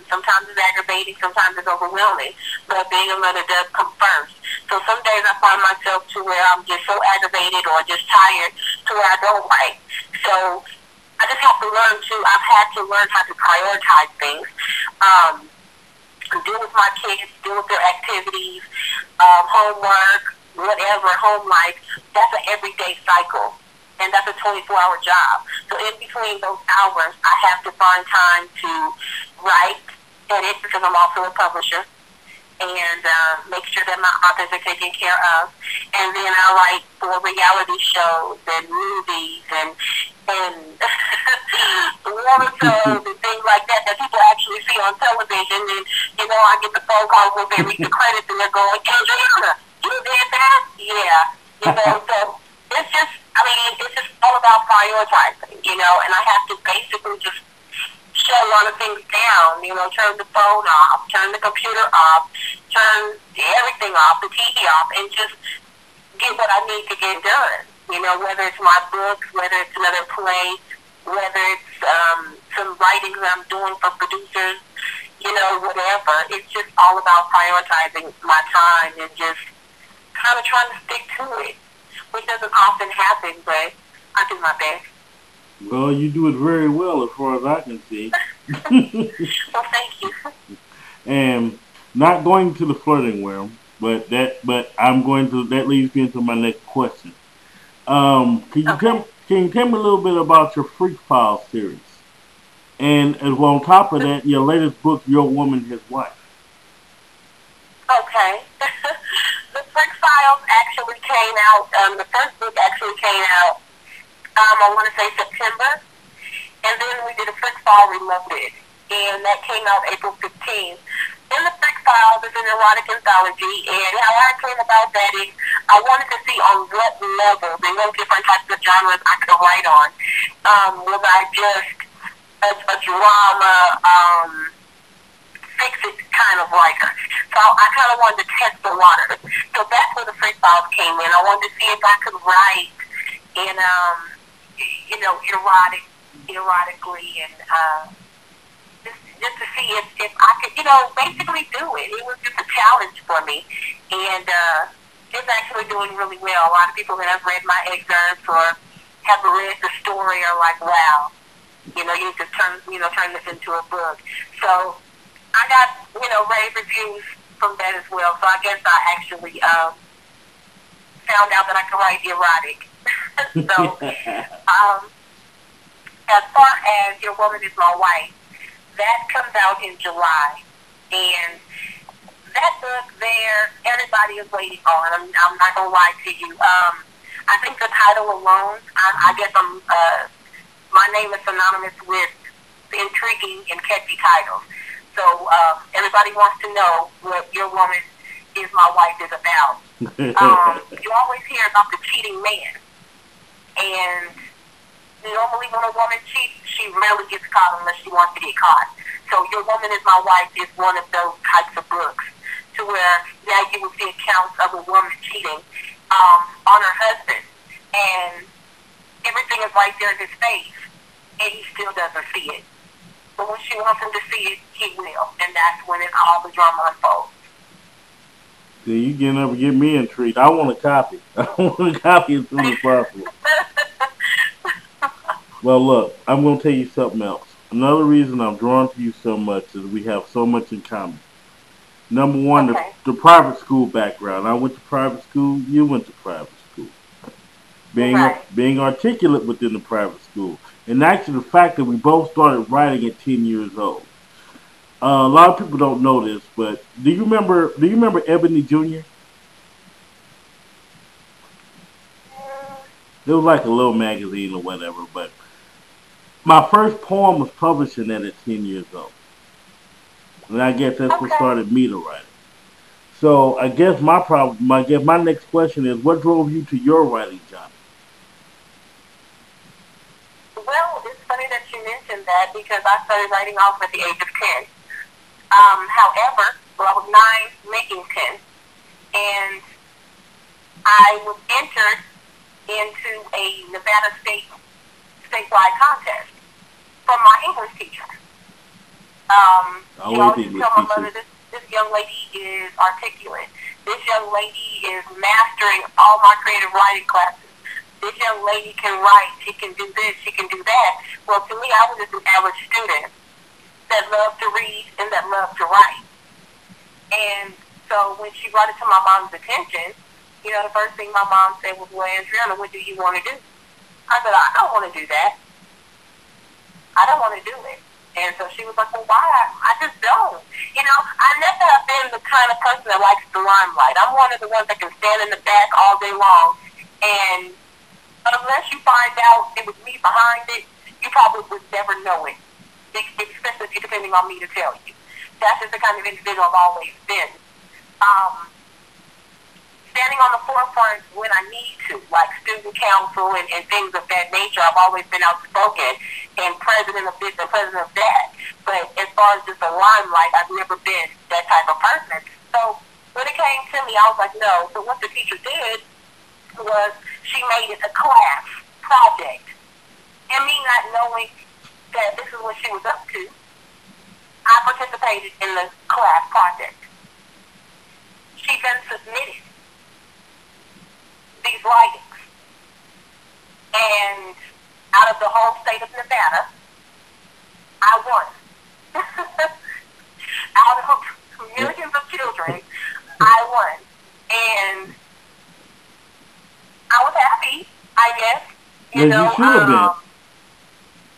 Sometimes it's aggravating, sometimes it's overwhelming, but being a mother does come first. So some days I find myself to where I'm just so aggravated or just tired to where I don't write. So I just have to I've had to learn how to prioritize things. Deal with my kids, deal with their activities, homework, whatever, home life. That's an everyday cycle. And that's a 24-hour job. So in between those hours, I have to find time to write, edit, because I'm also a publisher, and make sure that my authors are taken care of. And then I write for reality shows and movies and water shows and things like that people actually see on television. And, I get the phone call where they read the credits and they're going, Adriana, you did that? Yeah. So it's just all about prioritizing, and I have to basically just shut a lot of things down, turn the phone off, turn the computer off, turn everything off, the TV off, and just get what I need to get done, whether it's my books, whether it's another play, whether it's some writings I'm doing for producers, whatever. It's just all about prioritizing my time and just kind of trying to stick to it, which doesn't often happen, but I do my best. Well, you do it very well as far as I can see. Well, thank you. And not going to the flirting realm, but that leads me into my next question. Can you tell me a little bit about your Freak Files series? And as well, on top of that, your latest book, Your Woman, His Wife. Okay. The Freak Files actually came out, the first book actually came out, I want to say September. And then we did a Freak File Reloaded, and that came out April 15th. In the Freak Files is an erotic anthology, and how I came about that is I wanted to see on what level, the different types of genres I could write on. Was I just a drama, fix-it kind of writer. So I kind of wanted to test the waters. So that's where the Freak Files came in. I wanted to see if I could write in, erotically and just to see if I could, basically do it. It was just a challenge for me. And it's actually doing really well. A lot of people that have read my excerpts or have read the story are like, wow, you just turn this into a book. So I got, rave reviews from that as well. So I guess I actually found out that I could write erotic. So, as far as Your Woman Is My Wife, that comes out in July. And that book there, everybody is waiting on. I'm not going to lie to you. I think the title alone, I guess my name is synonymous with intriguing and catchy titles. So everybody wants to know what Your Woman Is My Wife is about. You always hear about the cheating man. And normally when a woman cheats, she rarely gets caught unless she wants to get caught. So Your Woman Is My Wife is one of those types of books to where now you will see accounts of a woman cheating on her husband. And everything is right there in his face, and he still doesn't see it. But when she wants him to see it, he will. And that's when all the drama unfolds. See, you getting up and get me intrigued. I want a copy. I want a copy as soon as possible. Well, look, I'm going to tell you something else. Another reason I'm drawn to you so much is we have so much in common. Number one, Okay. the private school background. I went to private school. You went to private school. Being articulate within the private school. And actually the fact that we both started writing at 10 years old. A lot of people don't know this, but do you remember Ebony Jr.? It was like a little magazine or whatever, but my first poem was published in that at 10 years old. And I guess that's what started me to write. So I guess my next question is, what drove you to your writing genre? Well, it's funny that you mentioned that because I started writing off at the age of 10. However, I was 9 making 10. And I was entered into a Nevada statewide contest from my English teacher. She always tell my mother, this young lady is articulate. This young lady is mastering all my creative writing classes. This young lady can write. She can do this. She can do that. Well, to me, I was just an average student that loved to read and that loved to write. And so when she brought it to my mom's attention, you know, the first thing my mom said was, well, Andriana, what do you want to do? I said, I don't want to do that. I don't want to do it. And so she was like, well, why? I just don't. You know, I never have been the kind of person that likes the limelight. I'm one of the ones that can stand in the back all day long. And unless you find out it was me behind it, you probably would never know it, especially if you're depending on me to tell you. That's just the kind of individual I've always been. Standing on the forefront when I need to, like student council and things of that nature. I've always been outspoken and president of this and president of that. But as far as just a limelight, I've never been that type of person. So when it came to me, I was like, no. So what the teacher did was she made it a class project. And me not knowing that this is what she was up to, I participated in the class project. She then submitted these writings. And out of the whole state of Nevada, I won. Out of millions of children, I won. And I was happy, I guess. You know,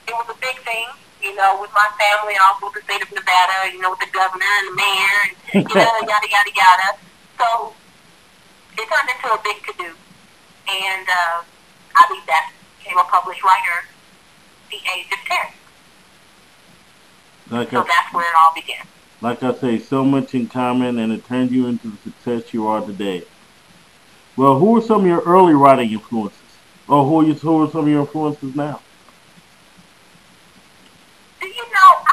it was a big thing, you know, with my family and also with the state of Nevada, you know, with the governor and the mayor, and, you know, yada, yada, yada. So it turned into a big to-do. And I became a published writer at the age of 10. So that's where it all began. Like I say, so much in common, and it turned you into the success you are today. Well, who are some of your early writing influences? Or who are some of your influences now? You know,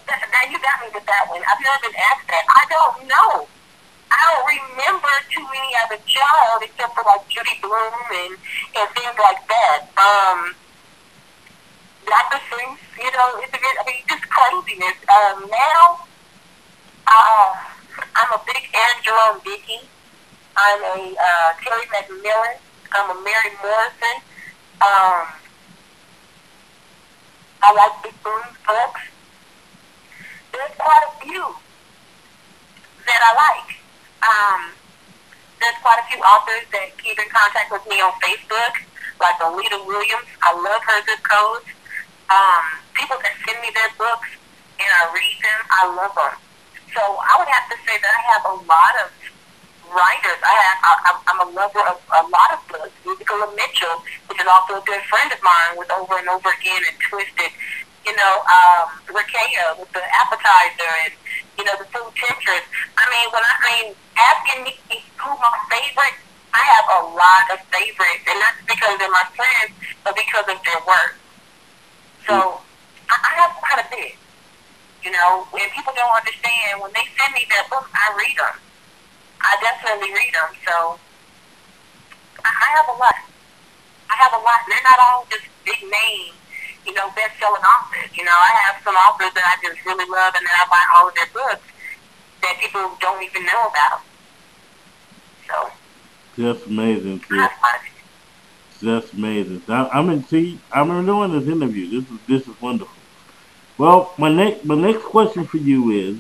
now you got me with that one. I've never been asked that. I don't know. I don't remember too many as a child, except for like Judy Blume and things like that. Dr. Seuss, you know, just craziness. Now, I'm a big Aaron Jerome Dickey. I'm a Terry McMillan. I'm a Mary Morrison. I like Big Blume's books. There's quite a few that I like. There's quite a few authors that keep in contact with me on Facebook, like Alita Williams. I love her zip codes. People that send me their books and I read them, I love them. So I would have to say that I have a lot of writers. I'm a lover of a lot of books. Musical Mitchell, which is also a good friend of mine, with Over and Over Again and Twisted. You know, Rakea with The Appetizer, and the Food Temptress. Asking me who my favorite, I have a lot of favorites, and not because they're my friends, but because of their work. So I have quite a bit. When people don't understand, when they send me their books, I read them. I definitely read them. So I have a lot. And they're not all just big name, best-selling authors. I have some authors that I just really love, and then I buy all of their books that people don't even know about. So That's amazing, sis. That's amazing. I'm enjoying this interview. This is wonderful. Well, my next question for you is,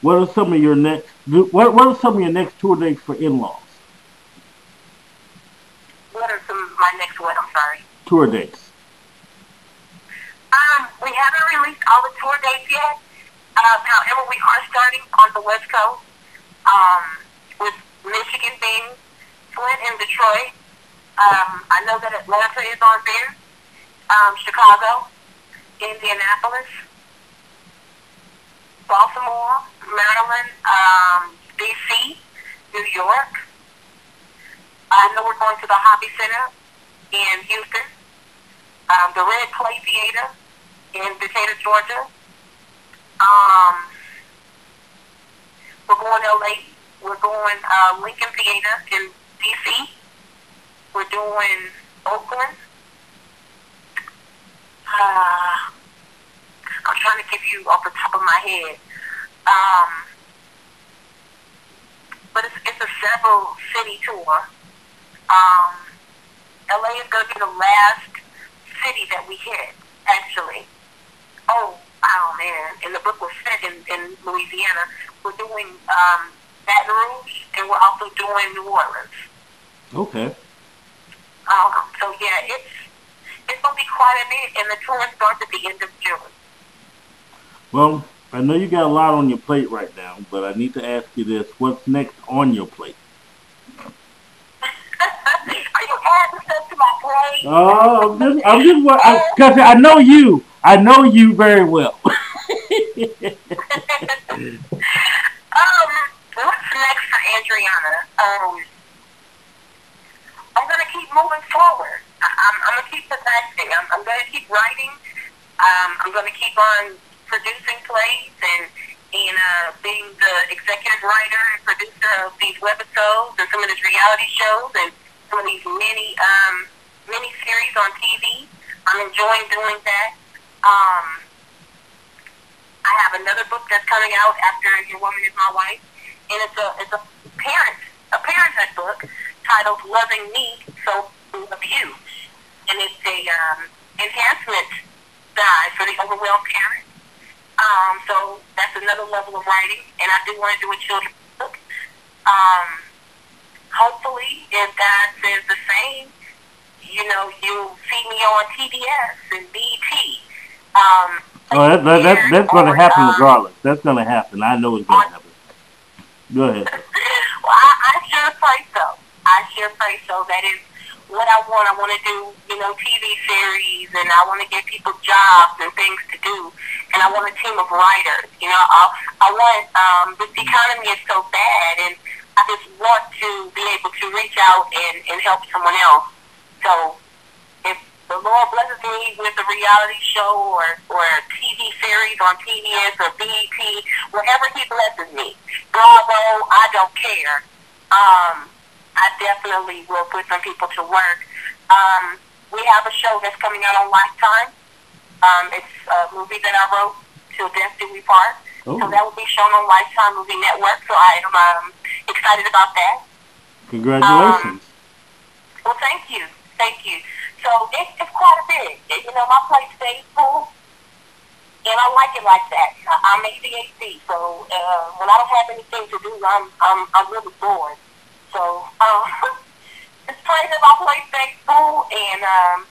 what are some of your next tour dates for In-Laws? What are some of my next what? I'm sorry. Tour dates. We haven't released all the tour dates yet. However, we are starting on the West Coast, with Michigan being Flint and Detroit. I know that Atlanta is on there. Chicago, Indianapolis, Baltimore, Maryland, D.C., New York. I know we're going to the Hobby Center in Houston, the Red Clay Theater in Decatur, Georgia. We're going to LA. We're going Lincoln Theater in D.C. We're doing Oakland. I'm trying to give you off the top of my head. But it's a several city tour. LA is going to be the last city that we hit, actually. Oh man. And the book was set in Louisiana. We're doing Baton Rouge, and we're also doing New Orleans. Okay. So yeah, it's going to be quite a bit, and the tour starts at the end of June. Well, I know you got a lot on your plate right now, but I need to ask you this: what's next on your plate? Are you adding stuff to my plate? Oh, because I know you. I know you very well. What's next for Adriana? I'm going to keep moving forward. I'm going to keep progressing. I'm going to keep writing. I'm going to keep on producing plays and being the executive writer and producer of these webisodes and some of these reality shows and some of these mini series on TV. I'm enjoying doing that. I have another book that's coming out after Your Woman Is My Wife, and it's a parenthood book titled Loving Me, So Love You, and it's a enhancement guide for the overwhelmed parent. So that's another level of writing, and I do want to do a children's book. Hopefully, if God says the same, you'll see me on TBS and BET. That's going to happen regardless. That's going to happen. I know it's going to happen. Go ahead. Well, I sure pray so. That is what I want. I want to do, TV series, and I want to give people jobs and things to do. And I want a team of writers. I want, this economy is so bad, and I just want to be able to reach out and help someone else. So if the Lord blesses me with a reality show or a TV series on TBS or BET, wherever He blesses me, bravo, I don't care. I definitely will put some people to work. We have a show that's coming out on Lifetime. It's a movie that I wrote, Till Death Do We Part. Oh. So that will be shown on Lifetime Movie Network. So I am excited about that. Congratulations. Well, thank you. So it's quite a bit. My plate stays full, and I like it like that. I'm ADHD, so when I don't have anything to do, I'm really bored. So pray that my play stays full, and I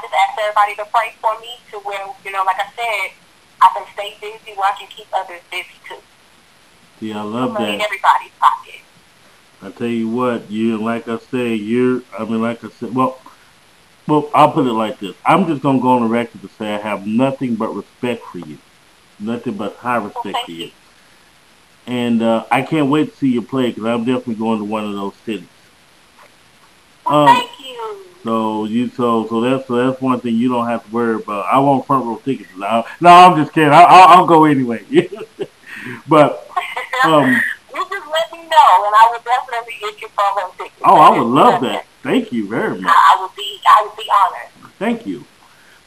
just ask everybody to pray for me to where, like I said, I can stay busy where I can keep others busy too. Yeah, I love money in that. everybody's pocket. I tell you what, like I said, well, I'll put it like this. I'm just gonna go on the record to say I have nothing but respect for you, nothing but high Well, respect for thank you, you. and I can't wait to see you play because I'm definitely going to one of those cities. Well, Um, thank you. so that's one thing you don't have to worry about. I want front row tickets. No, I'm just kidding. I'll go anyway. But You just let me know, and I will definitely get you program tickets. oh, I That would is love nothing. that. Thank you very much. I would be honored. Thank you.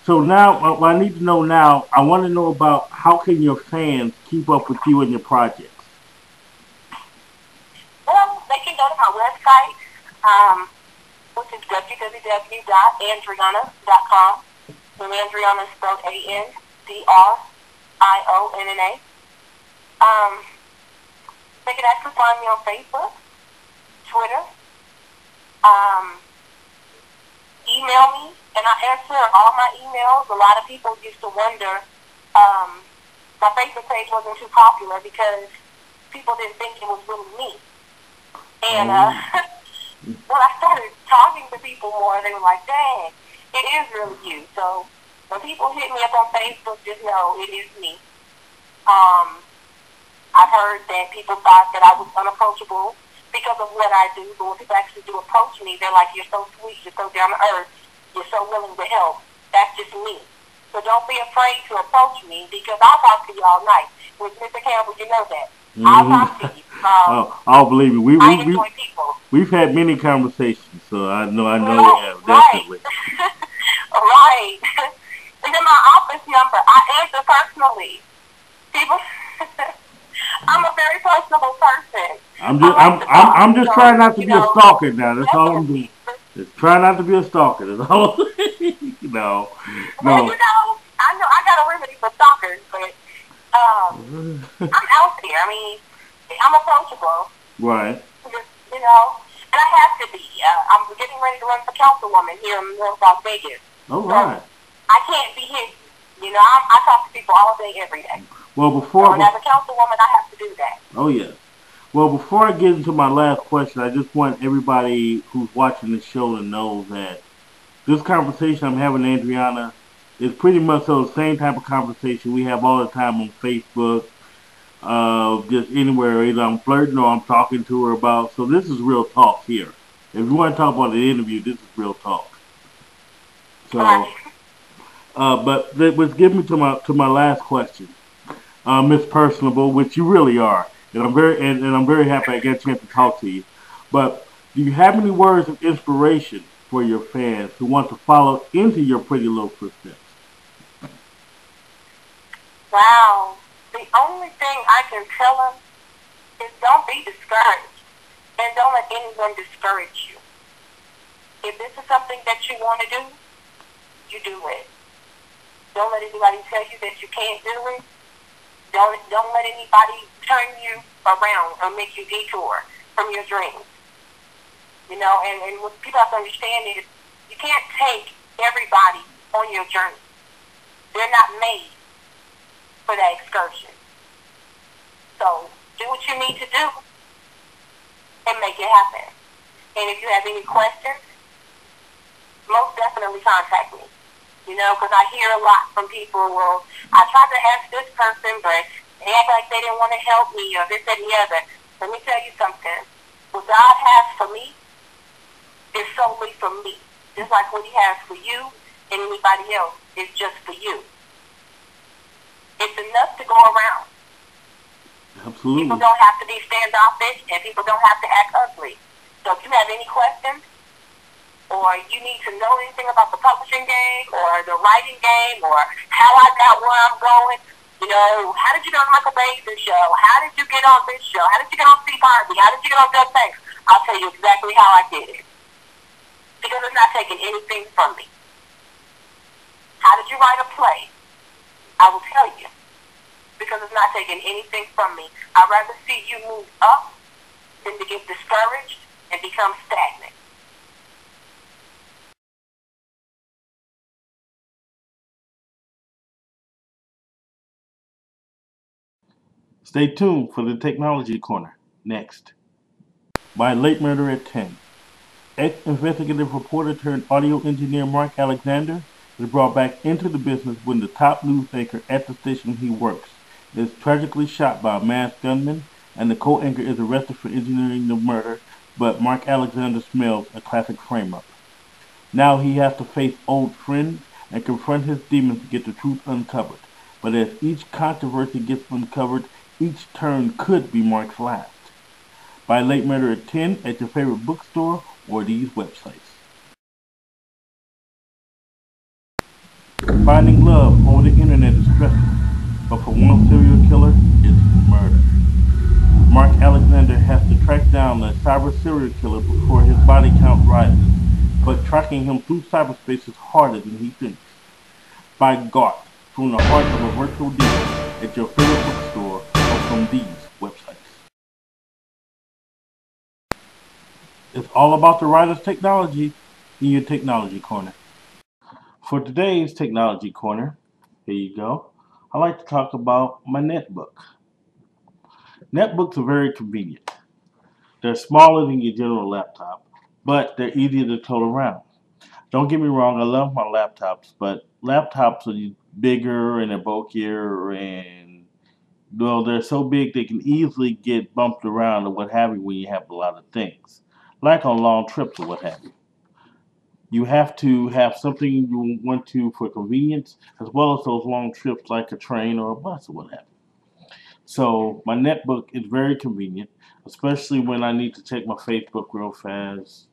So now, what I need to know now, I want to know about how can your fans keep up with you and your projects. Well, they can go to my website, which is www.andrionna.com. And Andrionna is spelled Andrionna. They can actually find me on Facebook, Twitter, email me, and I answer all my emails. A lot of people used to wonder, my Facebook page wasn't too popular because people didn't think it was really me. And when I started talking to people more, they were like, dang, it is really you. So when people hit me up on Facebook, just know it is me. I've heard that people thought that I was unapproachable because of what I do, but when people actually do approach me, they're like, you're so sweet, you're so down to earth, you're so willing to help. That's just me. So don't be afraid to approach me because I'll talk to you all night. With Mr. Campbell, you know that. I'll talk to you. Oh, I'll believe it. I enjoy people. We've had many conversations, so I know you have, Right. definitely. Right. And then my office number, I answer personally. People, I'm a very personable person. I'm just trying not to be a stalker now. That's all I'm doing. Just try not to be a stalker. That's all. No. Well, I know I got a remedy for stalkers, but I'm out there. I mean, I'm approachable. Right. And I have to be. I'm getting ready to run for councilwoman here in North Las Vegas. All right. So I can't be hidden. I talk to people all day, every day. Well, as a councilwoman, I have to do that. Oh, yes. Well, before I get into my last question, I just want everybody who's watching this show to know that this conversation I'm having with Andrionna is pretty much the same type of conversation we have all the time on Facebook, just anywhere. Either I'm flirting or I'm talking to her about. So this is real talk here. If you want to talk about the interview, this is real talk. So, but let's get me to my last question, Miss Personable, which you really are, and I'm very happy I got a chance to talk to you. But do you have any words of inspiration for your fans who want to follow into your pretty little footsteps? Wow. The only thing I can tell them is don't be discouraged, and don't let anyone discourage you. If this is something that you want to do, you do it. Don't let anybody tell you that you can't do it. Don't let anybody turn you around or make you detour from your dreams. And what people have to understand is you can't take everybody on your journey. They're not made for that excursion. So do what you need to do and make it happen. And if you have any questions, most definitely contact me. Because I hear a lot from people, well, I tried to ask this person, but they act like they didn't want to help me or this, that, and the other. Let me tell you something. What God has for me is solely for me. Just like what he has for you and anybody else is just for you. It's enough to go around. Absolutely. People don't have to be standoffish and people don't have to act ugly. So if you have any questions, or you need to know anything about the publishing game or the writing game or how I got where I'm going, how did you get on Michael Basin's show? How did you get on this show? How did you get on Steve Harvey? How did you get on Doug Banks? I'll tell you exactly how I did it. Because it's not taking anything from me. How did you write a play? I will tell you. Because it's not taking anything from me. I'd rather see you move up than to get discouraged and become stagnant. Stay tuned for the Technology Corner next. By Late Murder at 10. Ex-investigative reporter turned audio engineer Mark Alexander is brought back into the business when the top news anchor at the station he works is tragically shot by a masked gunman, and the co-anchor is arrested for engineering the murder, but Mark Alexander smells a classic frame-up. Now he has to face old friends and confront his demons to get the truth uncovered. But as each controversy gets uncovered, each turn could be Mark's last. Buy Late Murder at 10 at your favorite bookstore or these websites. Finding love over the internet is stressful, but for one serial killer, it's murder. Mark Alexander has to track down a cyber serial killer before his body count rises, but tracking him through cyberspace is harder than he thinks. By Garth, from the heart of a virtual demon at your favorite bookstore or from these websites. It's all about the writer's technology in your Technology Corner. For today's Technology Corner, here you go, I like to talk about my netbook. Netbooks are very convenient. They're smaller than your general laptop, but they're easier to tote around. Don't get me wrong, I love my laptops, but laptops are bigger and they're bulkier and, well, they're so big they can easily get bumped around or what have you when you have a lot of things, like on long trips or what have you. You have to have something you want to for convenience, as well as those long trips like a train or a bus or what have you. So my netbook is very convenient, especially when I need to check my Facebook real fast,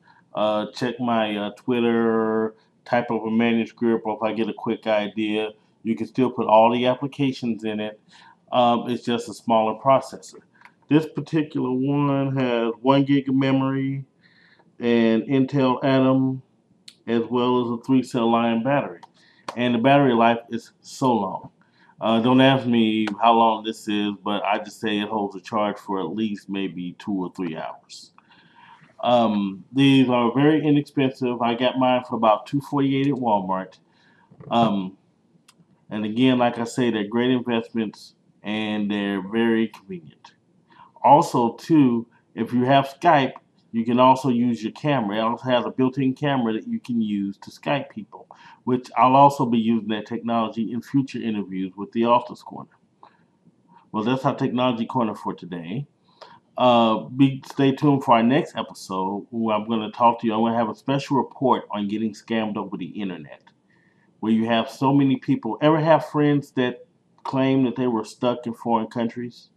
check my Twitter, type up a manuscript, or if I get a quick idea. You can still put all the applications in it. It's just a smaller processor. This particular one has 1 gig of memory and Intel Atom, as well as a 3-cell ion battery. And the battery life is so long. Don't ask me how long this is, but I just say it holds a charge for at least maybe 2 or 3 hours. These are very inexpensive. I got mine for about $248 at Walmart. And again, like I say, they're great investments and they're very convenient. Also, too, if you have Skype, you can also use your camera. It also has a built-in camera that you can use to Skype people, which I'll also be using that technology in future interviews with the Office Corner. Well, that's our Technology Corner for today. Stay tuned for our next episode where I'm going to talk to you. I'm going to have a special report on getting scammed over the internet, where you have so many people. Ever have friends that claim that they were stuck in foreign countries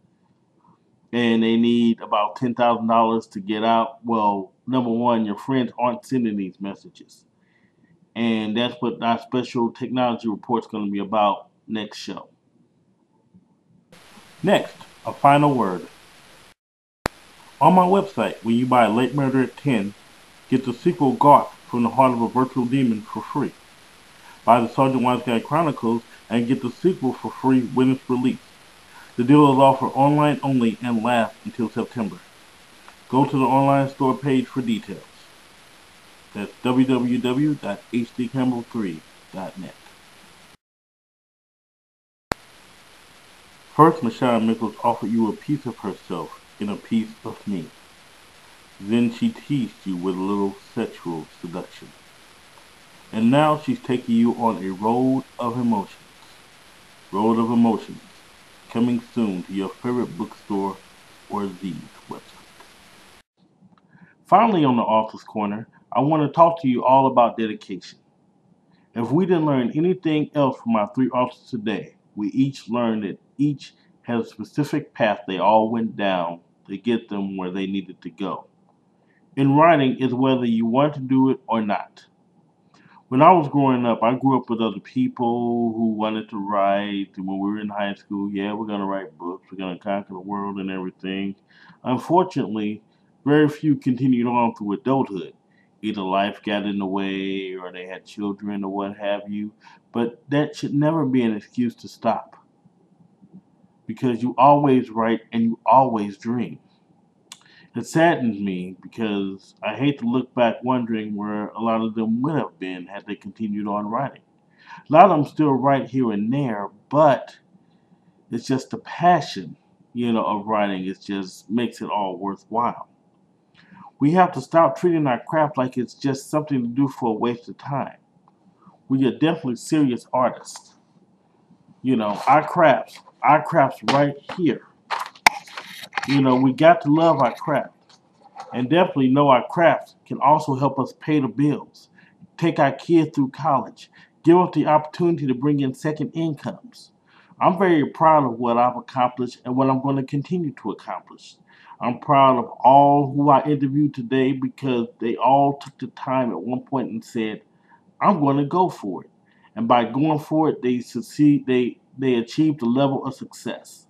and they need about $10,000 to get out? Well, number one, your friends aren't sending these messages. And that's what our special technology report is going to be about next show. Next, a final word. On my website, when you buy Late Murder at 10, get the sequel Garth from the Heart of a Virtual Demon for free. Buy the Sergeant Wise Guy Chronicles and get the sequel for free when it's released. The deal is offered online only and lasts until September. Go to the online store page for details. That's www.hdcampbell3.net. First, Michelle Nichols offered you a piece of herself in a piece of me. Then she teased you with a little sexual seduction. And now she's taking you on a road of emotions. Road of Emotions, coming soon to your favorite bookstore or these websites. Finally, on the Office Corner, I want to talk to you all about dedication. If we didn't learn anything else from our 3 authors today, we each learned that each had a specific path they all went down to get them where they needed to go. In writing, it's whether you want to do it or not. When I was growing up, I grew up with other people who wanted to write. And when we were in high school, yeah, we're going to write books. We're going to conquer the world and everything. Unfortunately, very few continued on through adulthood. Either life got in the way or they had children or what have you. But that should never be an excuse to stop. Because you always write and you always dream. It saddens me because I hate to look back wondering where a lot of them would have been had they continued on writing. A lot of them still write here and there, but it's just the passion of writing. It just makes it all worthwhile. We have to stop treating our craft like it's just something to do for a waste of time. We are definitely serious artists. Our crafts right here. We got to love our craft and definitely know our craft can also help us pay the bills, take our kids through college, give us the opportunity to bring in second incomes. I'm very proud of what I've accomplished and what I'm going to continue to accomplish. I'm proud of all who I interviewed today because they all took the time at one point and said, I'm going to go for it. And by going for it, they succeed. They achieved a level of success.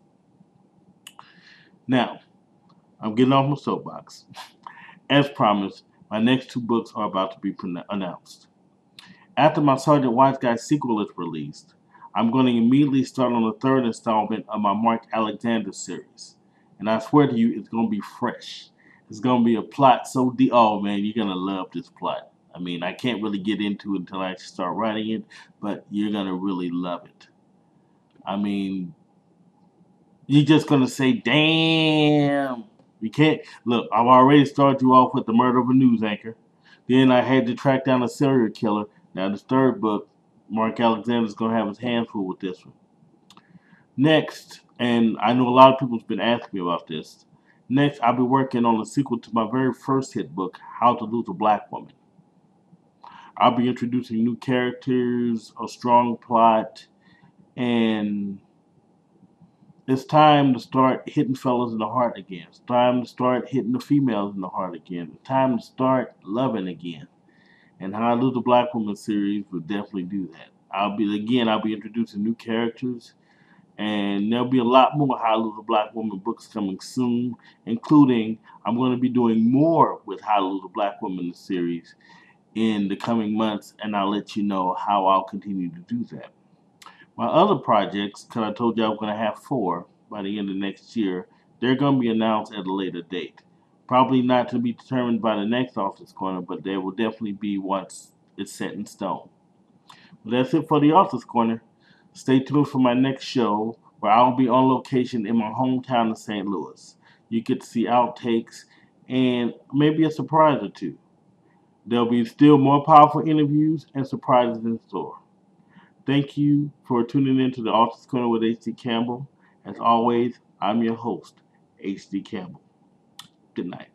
Now, I'm getting off my soapbox. As promised, my next two books are about to be announced. After my Sergeant Wise Guy sequel is released, I'm going to immediately start on the third installment of my Mark Alexander series. And I swear to you, it's going to be fresh. It's going to be a plot so deep. Oh man, you're going to love this plot. I mean, I can't really get into it until I actually start writing it, but you're going to really love it. I mean, you're just going to say, damn. You can't. Look, I've already started you off with the murder of a news anchor. Then I had to track down a serial killer. Now, this third book, Mark Alexander's going to have his hands full with this one. Next, and I know a lot of people's been asking me about this. Next, I'll be working on a sequel to my very first hit book, How to Lose a Black Woman. I'll be introducing new characters, a strong plot, and it's time to start hitting fellas in the heart again. It's time to start hitting the females in the heart again. It's time to start loving again. And How I Lose a Black Woman series will definitely do that. I'll be introducing new characters, and there'll be a lot more How I Lose a Black Woman books coming soon, including I'm going to be doing more with How to Lose a Black Woman series in the coming months, and I'll let you know how I'll continue to do that. My other projects, because I told you I was going to have 4 by the end of next year, they're going to be announced at a later date. Probably not to be determined by the next Author's Corner, but there will definitely be once it's set in stone. Well, that's it for the Author's Corner. Stay tuned for my next show, where I'll be on location in my hometown of St. Louis. You get to see outtakes and maybe a surprise or two. There'll be still more powerful interviews and surprises in store. Thank you for tuning in to the Author's Corner with H.D. Campbell. As always, I'm your host, H.D. Campbell. Good night.